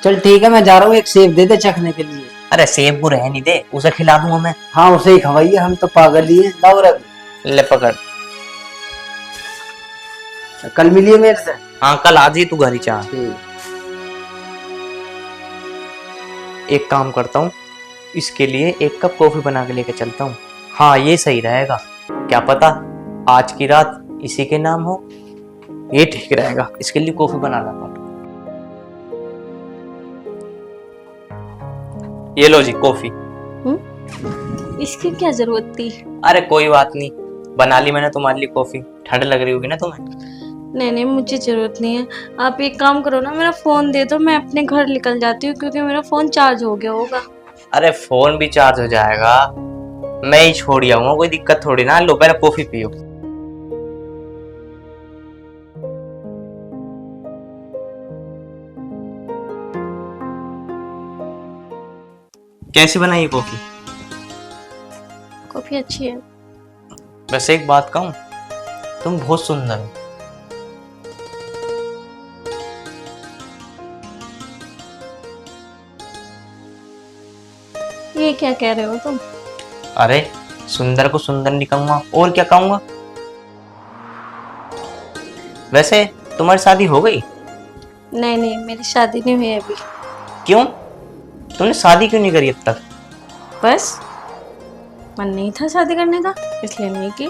चल ठीक है, मैं जा रहा हूँ, एक सेब दे दे चखने के लिए। अरे सेब को रहने दे, उसे खिला दूंगा मैं। हाँ उसे ही खवाइए, हम तो पागल ही हैं। लाओ रख। ले पकड़। कल मिलिए मेरे से। हाँ कल आ जी तू घर ही चाह। ठीक। एक काम करता हूँ, इसके लिए एक कप कॉफी बना के लेके चलता हूँ। हाँ ये सही रहेगा, क्या पता आज की रात इसी के नाम हो, ये ठीक रहेगा। इसके लिए कॉफी बना लाता हूँ। ये लो जी कॉफी। इसकी क्या जरूरत थी? अरे कोई बात नहीं, बना ली मैंने तुम्हारे लिए कॉफी। ठंड लग रही होगी ना तुम्हें। नहीं नहीं, मुझे जरूरत नहीं है। आप एक काम करो ना, मेरा फोन दे दो, मैं अपने घर निकल जाती हूँ, क्योंकि मेरा फोन चार्ज हो गया होगा। अरे फोन भी चार्ज हो जाएगा, मैं ही छोड़ आऊंगा, कोई दिक्कत थोड़ी ना। लो पहले कॉफी पियो। कैसी बनाई कॉफी? कॉफी अच्छी है। वैसे एक बात कहूँ, तुम बहुत सुंदर हो। ये क्या कह रहे हो तुम? अरे सुंदर को सुंदर नहीं कहूंगा और क्या कहूंगा। वैसे तुम्हारी शादी हो गई? नहीं नहीं, मेरी शादी नहीं हुई अभी। क्यों? तुमने शादी क्यों नहीं करी अब तक? बस मन नहीं था शादी करने का, इसलिए नहीं की।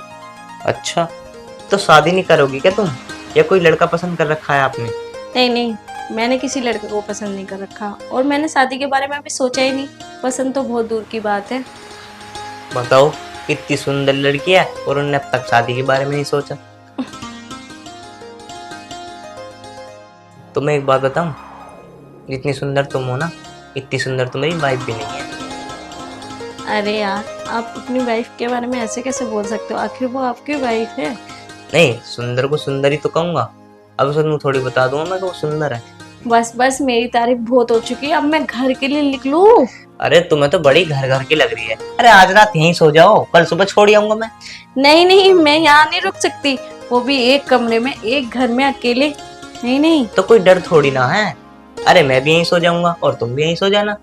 अच्छा, तो शादी नहीं करोगी क्या तुम, या कोई लड़का पसंद कर रखा है आपने? नहीं नहीं, मैंने किसी लड़के को पसंद नहीं कर रखा, और मैंने शादी के बारे में अभी सोचा ही नहीं। पसंद तो बहुत दूर की बात है। बताओ, कितनी सुंदर लड़की है और उन्होंने अब तक शादी के बारे में नहीं सोचा। तुम्हें एक बात बताऊं, जितनी सुंदर तुम हो ना, इतनी सुंदर तुम्हारी वाइफ भी नहीं है। अरे यार, आप अपनी वाइफ के बारे में ऐसे कैसे बोल सकते हो? आखिर वो आपकी वाइफ है। नहीं, सुंदर को सुंदर ही तो कहूंगा। अब उसे तुम थोड़ी बता दूंगा मैं कि वो सुंदर है। बस बस, मेरी तारीफ बहुत हो चुकी है, अब मैं घर के लिए निकलूं? अरे तुम्हें तो बड़ी घर घर की लग रही है। अरे आज रात यहीं सो जाओ, कल सुबह छोड़ आऊंगा मैं। नहीं नहीं, मैं यहाँ नहीं रुक सकती, वो भी एक कमरे में, एक घर में अकेले। नहीं नहीं तो कोई डर थोड़ी ना है। अरे मैं भी यहीं सो जाऊंगा और तुम भी यहीं सो जाना।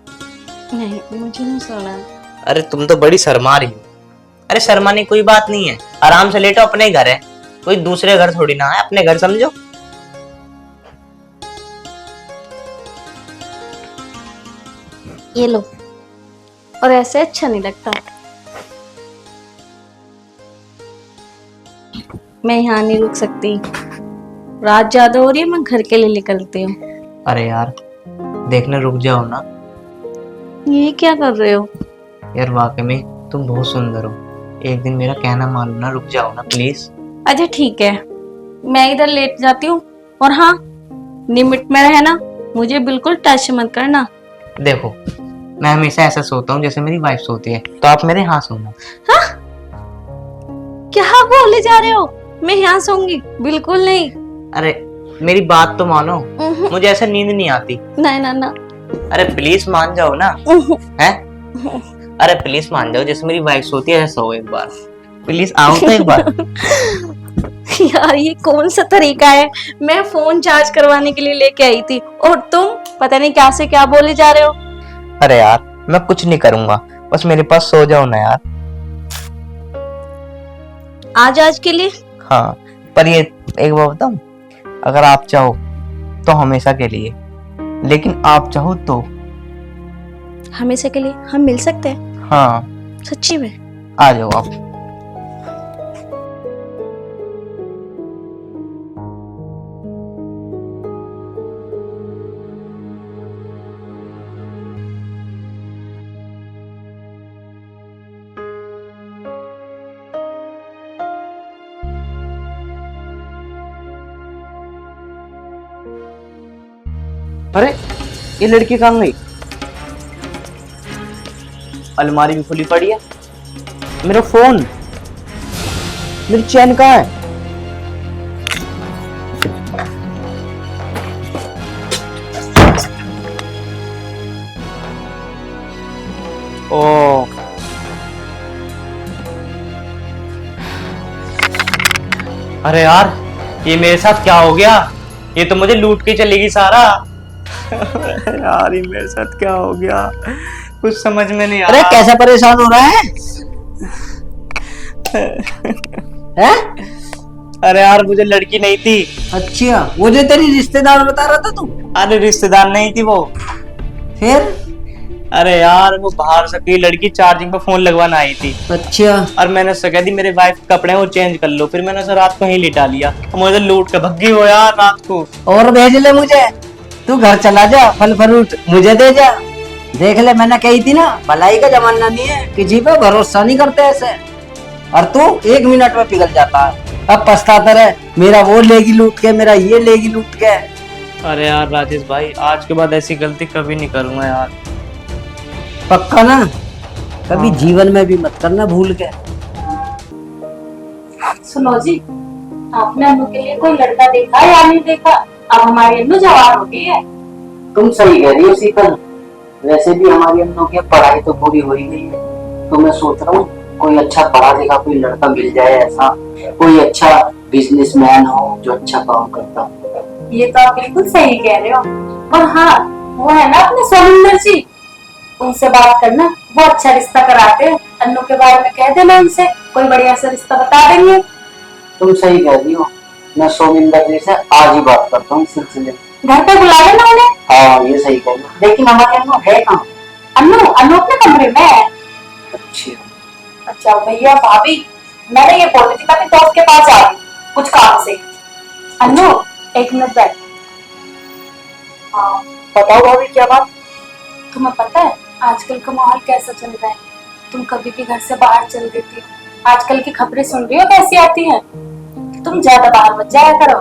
नहीं, मुझे नहीं सोना। अरे तुम तो बड़ी शर्मा रही हो। अरे शर्माने कोई बात नहीं है, आराम से लेटो, अपने घर है, कोई दूसरे घर थोड़ी ना है, अपने घर समझो। ये लो। और ऐसे अच्छा नहीं लगता। मैं यहाँ नहीं रुक सकती, रात ज्यादा हो रही है, मैं घर के लिए निकलती हूँ। अरे यार देखने रुक जाओ ना। ये क्या कर रहे हो? यार वाकई में तुम बहुत सुंदर हो, एक दिन मेरा कहना मान लो ना, रुक जाओ ना प्लीज। अच्छा ठीक है, मैं इधर लेट जाती हूँ, और हाँ, लिमिट में रहना, मुझे बिल्कुल टच मत करना। देखो मैं हमेशा ऐसा सोता हूँ जैसे मेरी वाइफ सोती है, तो आप मेरे यहाँ सोना। हाँ? क्या बोले जा रहे हो? मैं यहाँ सोऊंगी? बिल्कुल नहीं। अरे मेरी बात तो मानो, मुझे ऐसा नींद नहीं आती। नहीं ना ना। अरे प्लीज मान जाओ ना। हैं? अरे प्लीज मान जाओ, जैसे मेरी वाइफ सोती है ऐसा सो एक बार, प्लीज आओ तो एक बार। यार ये कौन सा तरीका है? मैं फोन चार्ज करवाने के लिए लेके आई थी, और तुम पता नहीं क्या से क्या बोले जा रहे हो। अरे यार मैं कुछ नहीं करूंगा, बस मेरे पास सो जाओ ना यार। आज के लिए? हाँ, पर ये एक बात बताऊं, अगर आप चाहो तो हमेशा के लिए, लेकिन आप चाहो तो हमेशा के लिए हम मिल सकते हैं? हाँ सच्ची में? आ जाओ आप। अरे ये लड़की कहाँ गई? अलमारी भी खुली पड़ी है। मेरा फोन, मेरी चैन कहाँ है? ओ अरे यार, ये मेरे साथ क्या हो गया? ये तो मुझे लूट के चलेगी सारा। यार ये मेरे साथ क्या हो गया, कुछ समझ में नहीं आ रहा। अरे कैसा परेशान हो रहा है? हैं? अरे यार मुझे लड़की नहीं थी। अच्छा, वो जो तेरी रिश्तेदार बता रहा था तू? अरे रिश्तेदार नहीं थी वो। फिर? अरे यार वो बाहर से कोई लड़की चार्जिंग पे फोन लगवाना आई थी, अच्छा, और मैंने उससे कह दी मेरे वाइफ के कपड़े हैं वो चेंज कर लो। फिर मैंने उसे रात को ही लिटा लिया, और मुझे लूट के भग्गी हो यार रात को। और भेज ले मुझे। तू घर चला जा, फल फ्रूट मुझे दे जा। देख ले, मैंने कही थी ना, भलाई का जमाना नहीं है, किसी पे भरोसा नहीं करते ऐसे। और तू 1 मिनट में पिघल जाता है। अब पछताता रहे, मेरा वो लेगी लूट के, मेरा ये लेगी लूट के। अरे यार राजेश भाई, आज के बाद ऐसी गलती कभी नहीं करूंगा यार। पक्का ना? कभी जीवन में भी मत करना भूल के। सुनो जी, आपने अनु के लिए कोई लड़का देखा या नहीं देखा? अब हमारी अनु जवान हो गई है। तुम सही कह रही हो शीतल। वैसे भी हमारी अनु की पढ़ाई तो पूरी हो ही गई है, तो मैं सोच रहा हूँ कोई अच्छा पढ़ा लिखा कोई लड़का मिल जाए, ऐसा कोई अच्छा बिजनेसमैन हो जो अच्छा काम करता हो। ये तो आप बिल्कुल सही कह रहे हो। और हाँ, वो है ना अपने सोमिंदर जी, उनसे बात करना, वो अच्छा रिश्ता कराते हैं। अनु के बारे में कह देना उनसे, कोई बढ़िया सा रिश्ता बता देंगे। तुम सही कह रही हो, मैं सोमिंदर जी से आज ही बात करता हूँ इस सिलसिले में। घर पे बुला लेना उन्हें। हाँ ये सही कह रही हो, लेकिन हमारे अनु है कहाँ? अनु अपने कमरे में है। अच्छा, अच्छा भैया भाभी, मैंने ये बोल रही थी, मैं अपने दोस्त के पास आ रही हूँ कुछ काम से। अनु 1 मिनट बैठ। हाँ बताओ भाभी, क्या बात? तुम्हें पता है आजकल का माहौल कैसा चल रहा है? तुम कभी भी घर से बाहर चल देती हो। आजकल की खबरें सुन रही हो कैसी आती हैं? तुम ज्यादा बाहर मत जाया करो।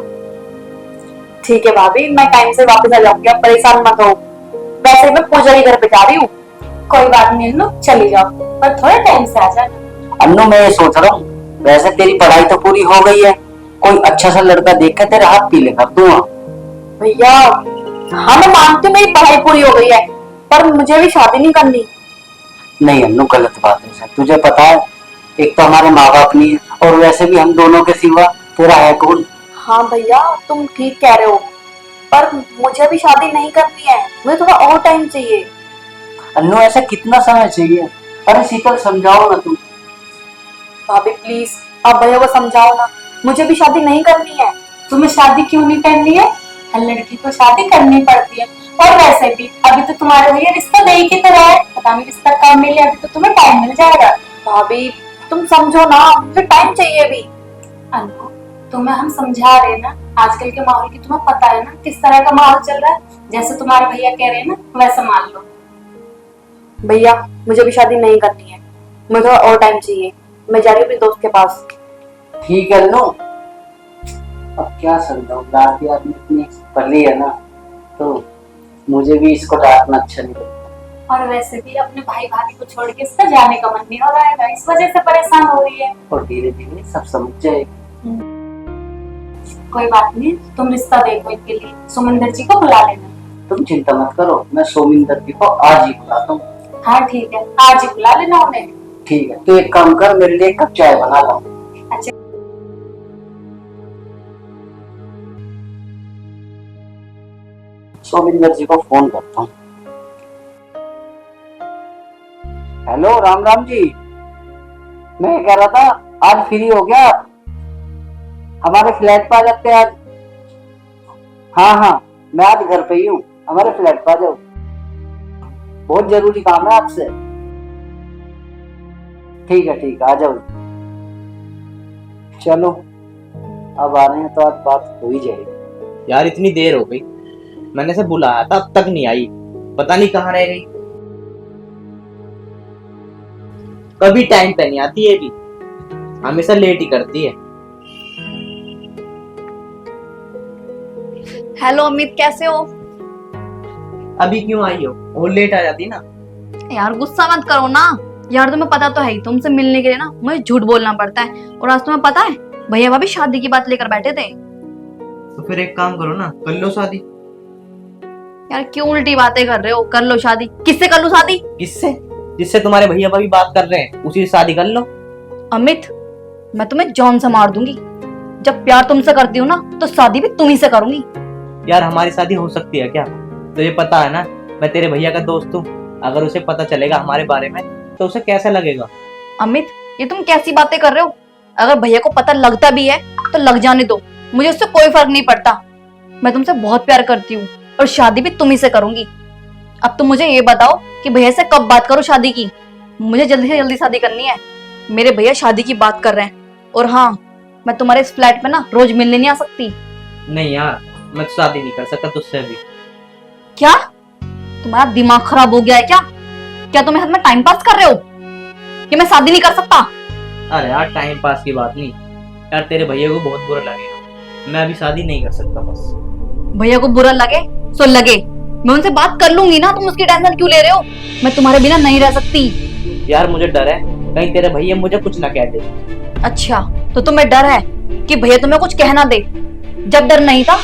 ठीक है भाभी, मैं टाइम से वापस आ जाऊंगी, आप परेशान मत हो। वैसे मैं पूजा के घर पे जा रही हूँ। कोई बात नहीं अनु, चली जाओ, पर थोड़े टाइम से आ जाना। अनु मैं ये सोच रहा हूँ, वैसे तेरी पढ़ाई तो पूरी हो गई है, कोई अच्छा सा लड़का देख के तेरे हाथ पीले कर दूंगा। भैया हाँ मैं मानती हूँ मेरी पढ़ाई पूरी हो गई है, पर मुझे भी शादी नहीं करनी। नहीं अनु, गलत बात है सर। तुझे पता है, एक तो हमारे माँ बाप नहीं है, और वैसे भी हम दोनों के सिवा तेरा है कौन? हाँ भैया तुम ठीक कह रहे हो, पर मुझे भी शादी नहीं करनी है, मुझे थोड़ा और टाइम चाहिए। अनु ऐसा कितना समय चाहिए? अरे शीतल समझाओ ना तुम। भाभी प्लीज आप भैया को समझाओ ना, मुझे भी शादी नहीं करनी है। तुम्हें शादी क्यों नहीं करनी है? हर लड़की को शादी करनी पड़ती है, और वैसे भी अभी तो तुम्हारे भैया रिश्ता दे ही की तरह है, पता नहीं रिश्ता कब मिले, अभी तो तुम्हें टाइम मिल जाएगा। भाभी तुम समझो ना, मुझे टाइम चाहिए अभी। अनु तुम्हें हम समझा रहे हैं ना, आजकल के माहौल की तुम्हें पता है ना किस तरह का माहौल चल रहा है, जैसे तुम्हारे भैया कह रहे हैं ना वैसा मान लो। भैया मुझे भी शादी नहीं करनी है, मुझे थोड़ा और टाइम चाहिए, मैं जा रही हूँ अपने दोस्त के पास। ठीक है अनु, अब क्या समझाऊं, रात की आदमी इतनी पली है ना, तो मुझे भी इसको डांटना अच्छा नहीं लगता। और वैसे भी अपने भाई भाभी को छोड़ के इसका जाने का मन नहीं हो रहा है, इस वजह से परेशान हो रही है। और धीरे धीरे सब समझ जाएगी। कोई बात नहीं, तुम रिश्ता देखो इनके लिए, सुमिंदर जी को बुला लेना। तुम चिंता मत करो, मैं सोमिंदर जी को आज ही बुलाता हूँ। हाँ ठीक है, आज ही बुला लेना उन्हें। ठीक है, तो एक काम कर, मेरे लिए 1 कप चाय बना लो। अच्छा सोमिंदर जी को फोन करता हूँ। हेलो राम राम जी, मैं कह रहा था आज फ्री हो गया आप? हमारे फ्लैट पर आ जाते आज। हाँ हाँ, मैं आज घर पे ही हूँ, हमारे फ्लैट पर आ जाओ। बहुत जरूरी काम है आपसे। ठीक है आ जाओ। चलो अब आ रहे हैं तो आज बात हो ही जाएगी। यार इतनी देर हो गई, मैंने से बुलाया था अब तक नहीं आई, पता नहीं कहाँ रह गई। कभी टाइम पे नहीं आती है, भी हमेशा लेट ही करती है। हेलो अमित, कैसे हो? अभी क्यों आई हो? और लेट आ जाती ना। यार गुस्सा मत करो ना यार, तुम्हें पता तो है ही, तुमसे मिलने के लिए ना मुझे झूठ बोलना पड़ता है। और आज तुम्हें पता है भैया भाभी शादी की बात लेकर बैठे थे। तो फिर एक काम करो ना, कर लो शादी। यार क्यों उल्टी बातें कर रहे हो? कर लो शादी। किससे कर लो शादी? किससे? जिससे तुम्हारे भैया भाभी बात कर रहे हैं उसी से शादी कर लो। अमित, मैं तुम्हें जान से मार दूंगी। जब प्यार तुमसे करती हूँ ना तो शादी भी तुम ही से करूंगी। यार हमारी शादी हो सकती है क्या? तुझे पता है ना मैं तेरे भैया का दोस्त हूँ, अगर उसे पता चलेगा हमारे बारे में तो उसे कैसा लगेगा? अमित, ये तुम कैसी बातें कर रहे हो? अगर भैया को पता लगता भी है तो लग जाने दो, मुझे उससे कोई फर्क नहीं पड़ता। मैं तुमसे बहुत प्यार करती हूँ और शादी भी तुम ही से करूंगी। अब तुम मुझे ये बताओ कि भैया से कब बात करूं शादी की? मुझे जल्दी से जल्दी शादी करनी है। मेरे भैया शादी की बात कर रहे हैं। और हाँ, मैं तुम्हारे इस फ्लैट में ना रोज मिलने नहीं आ सकती। नहीं यार, मैं तो शादी नहीं कर सकता तुझसे भी। क्या तुम्हारा दिमाग खराब हो गया है क्या? क्या तुम मेरे साथ में टाइम पास कर रहे हो कि मैं शादी नहीं कर सकता? अरे यार टाइम पास की बात नहीं यार, तेरे भैया को बहुत बुरा लगेगा, मैं अभी शादी नहीं कर सकता। बस भैया को बुरा लगे सो लगे, मैं उनसे बात कर लूंगी ना। तुम उसकी टेंशन क्यों ले रहे हो? मैं तुम्हारे बिना नहीं रह सकती। यार मुझे डर है कहीं तेरे भैया मुझे कुछ ना कह दे। अच्छा, तो तुम्हें डर है कि भैया तुम्हें कुछ कहना दे। जब डर नहीं था,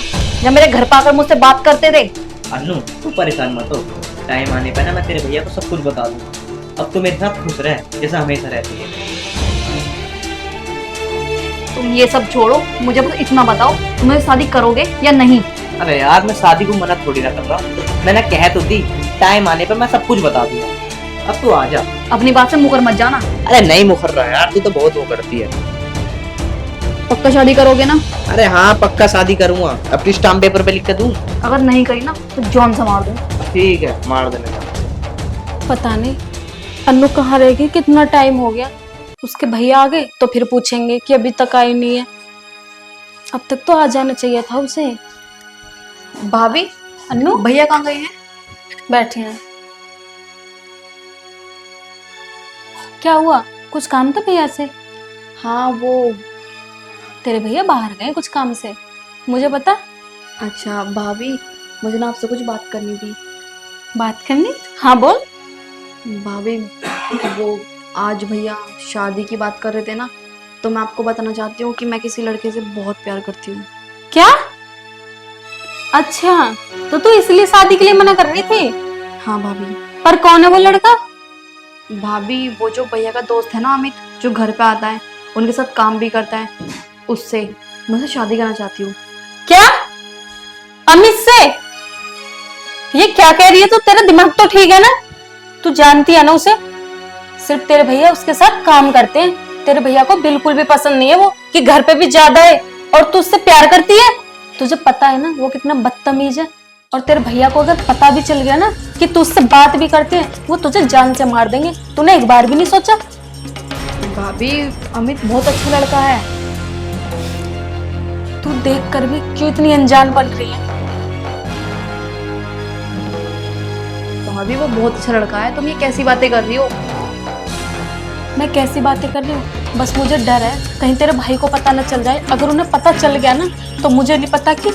जब मेरे घर पर आकर मुझसे बात करते थे। अनु तू परेशान मत हो, टाइम आने पर ना मैं तेरे भैया को सब कुछ बता दूंगा। अब तो मेरे साथ खुश रह जैसा हमेशा रहती है। तुम ये सब छोड़ो, मुझे बस इतना बताओ, तुम मेरी शादी करोगे या नहीं? अरे यार मैं शादी को मना थोड़ी ना कर रहा हूँ, मैंने कह तो दी टाइम आने पर मैं सब कुछ बता दूंगा। अब तू आ जा। अपनी बात से मुकर मत जाना। अरे नहीं मुखर रहा यार, तू तो बहुत वो करती है। पक्का शादी करोगे ना? अरे हाँ पक्का शादी करूंगा, अपनी स्टाम्प पेपर पे लिख के दूं। अगर नहीं करी ना तो जॉन से मार दूं। ठीक है मार देने का। पता नहीं अन्नू कहाँ रह गई, कितना टाइम हो गया। उसके भैया आ गए तो फिर पूछेंगे कि अभी तक आई नहीं है। अब तक तो आ जाना चाहिए था उसे। भाभी, अन्नू भैया कहाँ गए हैं? बैठे हैं। क्या हुआ, कुछ काम था भैया से? हाँ वो, तेरे भैया बाहर गए कुछ काम से, मुझे बता। अच्छा भाभी, मुझे ना आपसे कुछ बात करनी थी। बात करनी? हाँ बोल। भाभी वो आज भैया शादी की बात कर रहे थे ना, तो मैं आपको बताना चाहती हूँ कि मैं किसी लड़के से बहुत प्यार करती हूँ। क्या? अच्छा, तो तू इसलिए शादी के लिए मना कर रही थी? हाँ भाभी। पर कौन है वो लड़का? भाभी वो जो भैया का दोस्त है ना अमित, जो घर पे आता है, उनके साथ काम भी करता है, उससे मैं उससे शादी करना चाहती हूँ। क्या? अमित से? ये क्या कह रही है तू? तेरा दिमाग तो ठीक है ना? तू जानती है ना उसे? सिर्फ तेरे भैया उसके साथ काम करते हैं, तेरे भैया को बिल्कुल भी पसंद नहीं है वो कि घर पे भी ज्यादा है, और तू उससे प्यार करती है। तुझे पता है ना वो कितना बदतमीज है, और तेरे भैया को अगर पता भी चल गया ना कि तू उससे बात भी करती है, वो तुझे जान से मार देंगे। तूने एक बार भी नहीं सोचा? भाभी अमित बहुत अच्छा लड़का है। तू देख कर भी क्यों इतनी अनजान बन रही है? भाभी वो बहुत अच्छा लड़का है, तुम ये कैसी बातें कर रही हो? मैं कैसी बातें कर रही हूँ? बस मुझे डर है कहीं तेरे भाई को पता न चल जाए। अगर उन्हें पता चल गया ना तो मुझे नहीं पता कि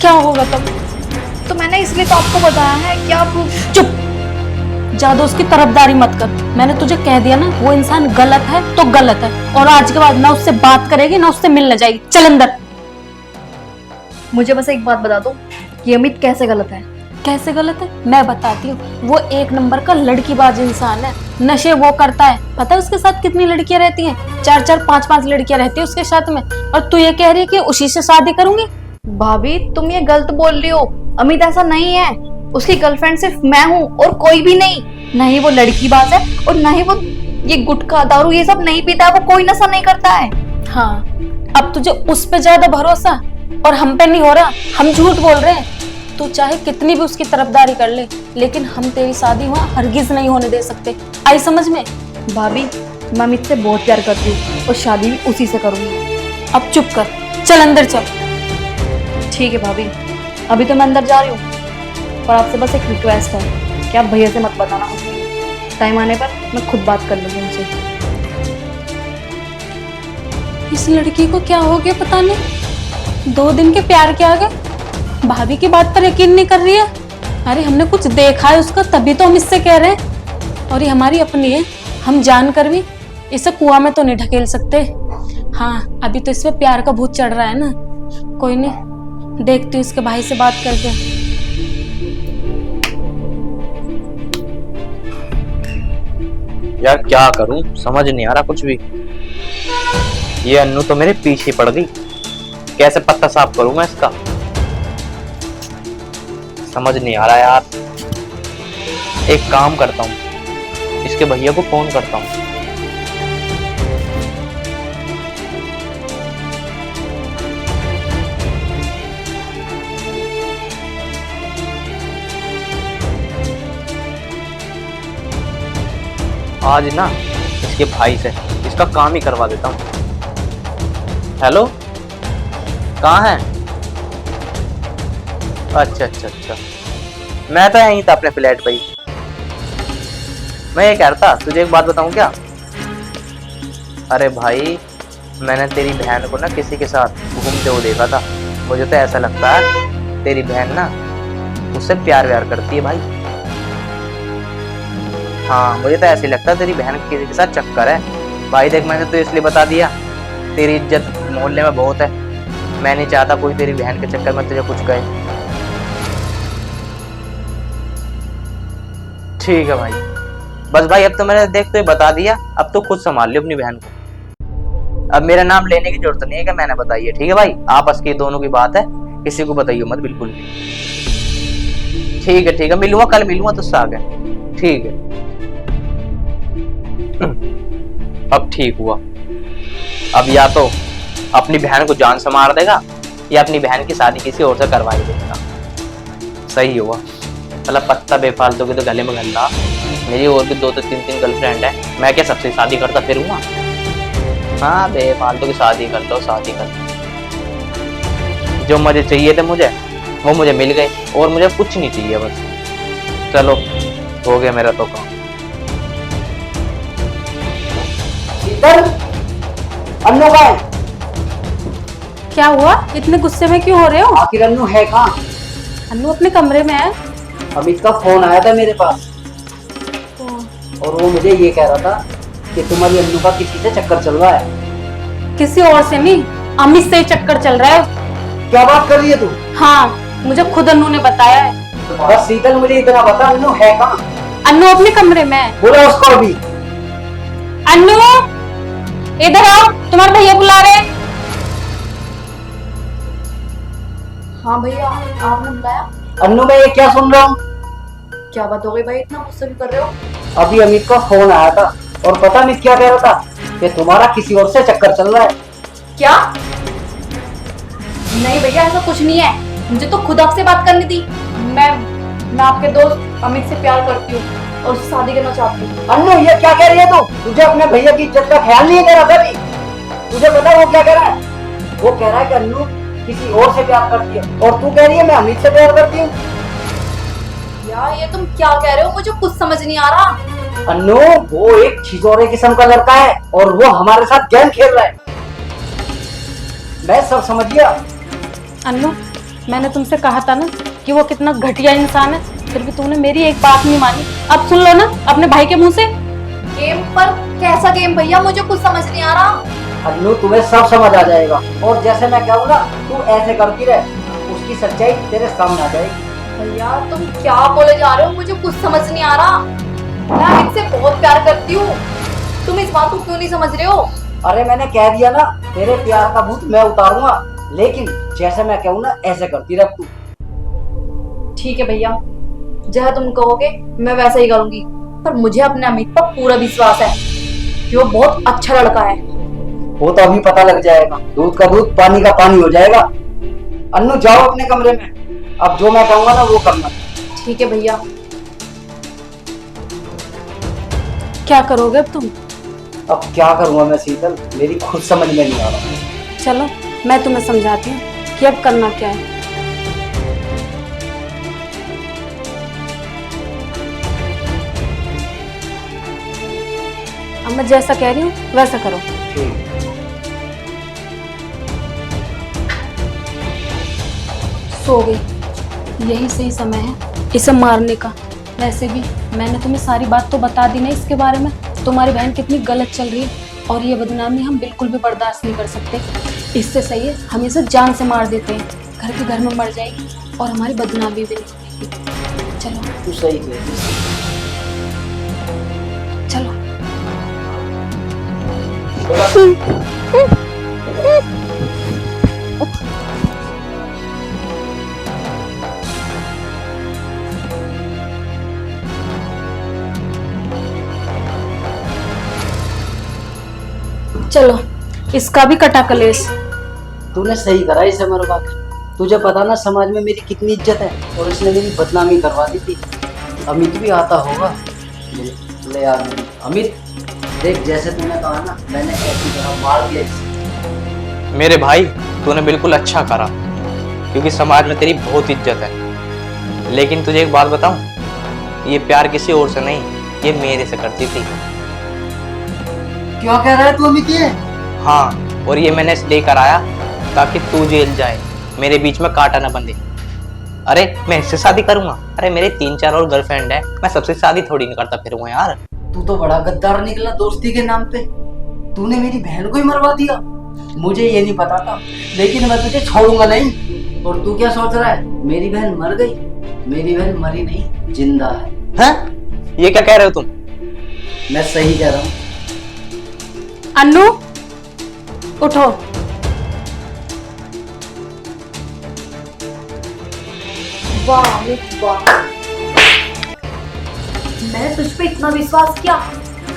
क्या होगा तब। तो मैंने इसलिए तो आपको बताया है कि आप चुप, ज्यादा उसकी तरफदारी मत कर। मैंने तुझे कह दिया ना, वो इंसान गलत है तो गलत है, और आज के बाद ना उससे बात करेगी ना उससे मिलने जाएगी। चल अंदर। मुझे बस एक बात बता दो कि अमित कैसे गलत है। कैसे गलत है मैं बताती हूँ। वो एक नंबर का लड़कीबाज इंसान है, नशे वो करता है। पता है उसके साथ कितनी लड़कियां रहती हैं? 4-4, 5-5 लड़कियां रहती है उसके साथ में, और तू ये कह रही है कि उसी से शादी करूंगी? भाभी तुम ये गलत बोल रही हो, अमित ऐसा नहीं है। उसकी गर्लफ्रेंड सिर्फ मैं हूँ और कोई भी नहीं। ना ही वो लड़कीबाज है और ना ही वो ये गुटखा दारू ये सब नहीं पीता है, वो कोई नशा नहीं करता है। हाँ, अब तुझे उस पे ज्यादा भरोसा और हम पे नहीं हो रहा, हम झूठ बोल रहे हैं। तू चाहे कितनी भी उसकी तरफदारी कर ले, लेकिन हम तेरी शादी वहाँ हरगिज नहीं होने दे सकते। आई समझ में? भाभी मैं अमित से बहुत प्यार करती हूँ और शादी भी उसी से करूंगी। अब चुप कर, चल अंदर चल। ठीक है भाभी, अभी तो मैं अंदर जा रही हूँ, पर आपसे बस एक रिक्वेस्ट है कि आप भैया से मत बताना कुछ भी। टाइम आने पर मैं खुद बात कर लूंगी उनसे। इस लड़की को क्या हो गया पता नहीं, 2 दिन के प्यार के आगे भाभी की बात पर यकीन नहीं कर रही है। अरे हमने कुछ देखा है उसका, तभी तो हम इससे कह रहे हैं, और ये हमारी अपनी है, हम जानकर भी इसे कुआं में तो नहीं ढकेल सकते। हाँ, अभी तो इसमें प्यार का भूत चढ़ रहा है ना। कोई नहीं, देखती हूँ इसके भाई से बात करके। यार क्या करूं, समझ नहीं आ रहा कुछ भी। ये अन्नू तो मेरे पीछे पड़ गई, कैसे पत्ता साफ करूं मैं इसका, समझ नहीं आ रहा यार। एक काम करता हूँ, इसके भैया को फोन करता हूँ। आज ना इसके भाई से इसका काम ही करवा देता हूँ। हेलो, कहाँ है? अच्छा अच्छा अच्छा, मैं तो यहीं था अपने फ्लैट पे ही। मैं ये कह रहा था, तुझे एक बात बताऊं क्या? अरे भाई, मैंने तेरी बहन को ना किसी के साथ घूमते हुए देखा था। मुझे तो ऐसा लगता है तेरी बहन ना मुझसे प्यार व्यार करती है भाई। हाँ, मुझे तो ऐसे लगता है तेरी बहन किसी के साथ चक्कर है। भाई देख, मैंने तो इसलिए बता दिया, तेरी इज्जत मोहल्ले में बहुत है। मैं नहीं चाहता कोई तेरी बहन के चक्कर में तुझे कुछ कहे। ठीक है भाई, बस भाई अब तो मैंने देख तो बता दिया, अब तो खुद संभाल लियो अपनी बहन को। अब मेरा नाम लेने की जरूरत नहीं है कि मैंने बताई है, ठीक है भाई? आपस की दोनों की बात है, किसी को बताइए मत बिल्कुल भी। ठीक है, मिलूंगा कल, मिलूंगा तुझसे आगे। ठीक है, अब ठीक हुआ। अब या तो अपनी बहन को जान से मार देगा या अपनी बहन की शादी किसी और से करवा ही देगा। सही हुआ, मतलब पत्ता बेफालतू के तो गले में गंदा। मेरी और भी 2 तो 3 गर्लफ्रेंड है, मैं क्या सबसे शादी करता फिरूंगा? हाँ, बेफालतू की शादी कर लो, शादी कर लो। जो मुझे चाहिए थे मुझे, वो मुझे मिल गए, और मुझे कुछ नहीं चाहिए बस। चलो, हो गया मेरा तो काम। अन्नू का है? क्या हुआ, इतने गुस्से में क्यों हो रहे हो? आखिर अन्नू है कहाँ? अन्नू अपने कमरे में है। अमित का फोन आया था मेरे पास, और वो मुझे ये कह रहा था कि तुम्हारी अन्नू का किसी से चक्कर चल रहा है। किसी और से नहीं, अमित से ही चक्कर चल रहा है। क्या बात कर रही है तू? हाँ, मुझे खुद अन्नू ने बताया है। बस शीतल, मुझे इतना बता, अन्नू है कहाँ? अन्नू अपने कमरे में है। बोला उसको अभी। अन्नू, इधर आओ, तुम्हारे भैया बुला रहे हैं। हाँ भैया, आपने बुलाया? अन्नू, मैं ये क्या सुन रहा हूँ? क्या बात हो गई भाई, इतना गुस्सा क्यों कर रहे हो? अभी अमित का फोन आया था, और पता अमित क्या कह रहा था कि तुम्हारा किसी और से चक्कर चल रहा है। क्या? नहीं भैया, ऐसा कुछ नहीं है, मुझे तो खुद आपसे बात करनी थी। मैं आपके दोस्त अमित से प्यार करती हूँ और उससे शादी करना चाहती हूँ। अन्नू, ये क्या कह रही है तू? तुझे अपने भैया की इज्जत का ख्याल नहीं कर रहा था अभी? तुझे पता वो क्या कह रहा है? वो कह रहा है कि अन्नू किसी और से प्यार करती है, और तू कह रही है मैं अमित से प्यार करती हूँ। यार ये तुम क्या कह रहे हो, मुझे कुछ समझ नहीं आ रहा। अन्नू, वो एक छिजोरे किस्म का लड़का है, और वो हमारे साथ गेम खेल रहा है। मैं सब समझ गया। अन्नू, मैंने तुमसे कहा था ना कि वो कितना घटिया इंसान है, फिर भी तुमने मेरी एक बात नहीं मानी। अब सुन लो ना अपने भाई के मुंह से। गेम पर कैसा गेम भैया, मुझे कुछ समझ नहीं आ रहा। अन्नू, तुम्हें सब समझ आ जाएगा, और जैसे मैं कहूँ ना, तू ऐसे करती रहे, उसकी सच्चाई तेरे सामने आ जाएगी। भैया तुम क्या बोले जा रहे हो, मुझे कुछ समझ नहीं आ रहा। मैं अमित से बहुत प्यार करती हूँ, तुम इस बात को क्यों नहीं समझ रहे हो? अरे मैंने कह दिया ना, तेरे प्यार का भूत मैं उतारूंगा, लेकिन जैसे मैं कहूँ ना, ऐसे करती रह तू। ठीक है भैया, जैसा तुम कहोगे मैं वैसा ही करूंगी, पर मुझे अपने अमित पर पूरा विश्वास है कि वो बहुत अच्छा लड़का है। वो तो अभी पता लग जाएगा, दूध का दूध पानी का पानी हो जाएगा। अन्नू, जाओ अपने कमरे में, अब जो मैं कहूंगा ना वो करना। ठीक है भैया। क्या करोगे अब तुम? अब क्या करूंगा मैं शीतल, मेरी खुद समझ में नहीं आ रहा। चलो मैं तुम्हें समझाती हूँ कि अब करना क्या है। अब मैं जैसा कह रही हूँ वैसा करो। सो गई, यही सही समय है इसे मारने का। वैसे भी मैंने तुम्हें सारी बात तो बता दी ना इसके बारे में, तुम्हारी बहन कितनी गलत चल रही है और ये बदनामी हम बिल्कुल भी बर्दाश्त नहीं कर सकते। इससे सही है हम इसे जान से मार देते हैं, घर के घर में मर जाएगी और हमारी बदनामी भी नहीं होगी। चलो तू सही कह रही है। चलो। चलो इसका भी कटा कलेश। तूने सही करा इसे मरवा के। तुझे पता ना समाज में मेरी कितनी इज्जत है, और इसने मेरी बदनामी करवा दी थी। अमित भी आता होगा। ले यार अमित, देख जैसे तूने कहा ना, मैंने ऐसी तरह मार दिया इसे। मेरे भाई तूने बिल्कुल अच्छा करा, क्योंकि समाज में तेरी बहुत इज्जत है। लेकिन तुझे एक बात बताऊं, ये प्यार किसी और से नहीं, ये मेरे से करती थी। क्या कह रहा है तू अमित ये? हाँ, और ये मैंने इसलिए कराया ताकि तू जेल जाए, मेरे बीच में कांटा ना बंधे। अरे मैं इससे शादी करूंगा? अरे मेरे 3-4 और गर्लफ्रेंड है, मैं सबसे शादी थोड़ी नहीं करता फिरूंगा यार। तू तो बड़ा गद्दार निकला दोस्ती के नाम पे। तूने मेरी बहन को ही मरवा दिया। मुझे ये नहीं पता था, लेकिन मैं तुझे छोड़ूंगा नहीं। और तू क्या सोच रहा है, मेरी बहन मर गई? मेरी बहन मरी नहीं, जिंदा है। हैं? ये क्या कह रहे हो तुम? मैं सही कह रहा हूँ। अन्नू उठो। वाह अमित वाह, मैंने तुझ पे इतना विश्वास किया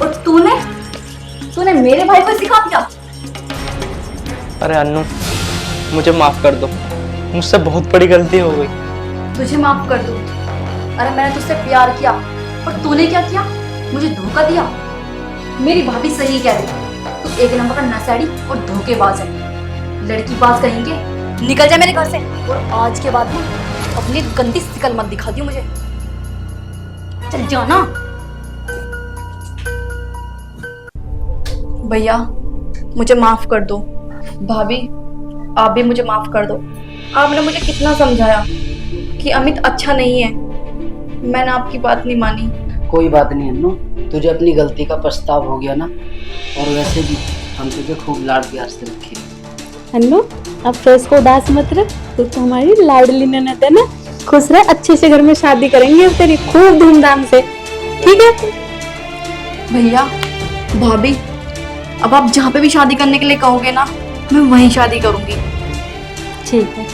और तूने मेरे भाई को सिखा दिया। अरे अन्नू, मुझे माफ कर दो, मुझसे बहुत बड़ी गलती हो गई। तुझे माफ कर दूं? अरे मैंने तुझसे प्यार किया और तूने क्या किया, मुझे धोखा दिया। मेरी भाभी सही कह रही, तू एक नंबर का नशेड़ी और धोखेबाज है। लड़की बाज कहेंगे, निकल जा मेरे घर से। और आज के बाद ना अपनी गंदी शिकल मत दिखा दियो मुझे। चल जाना। भैया मुझे माफ कर दो। भाभी आप भी मुझे माफ कर दो। आपने मुझे कितना समझाया कि अमित अच्छा नहीं है, मैंने आपकी बात नहीं मानी। कोई बात नहीं अन्नू, तुझे अपनी गलती का पछतावा हो गया ना। और वैसे भी हम तुझे खूब लाड प्यार से रखे। अन्नू अब फेस को उदास मत रख, तू तो हमारी लाडली ननद है ना। खुश रह, अच्छे से घर में शादी करेंगे अब तेरी खूब धूमधाम से, ठीक है? भैया भाभी, अब आप जहाँ पे भी शादी करने के लिए कहोगे ना, मैं वहीं शादी करूंगी। ठीक है।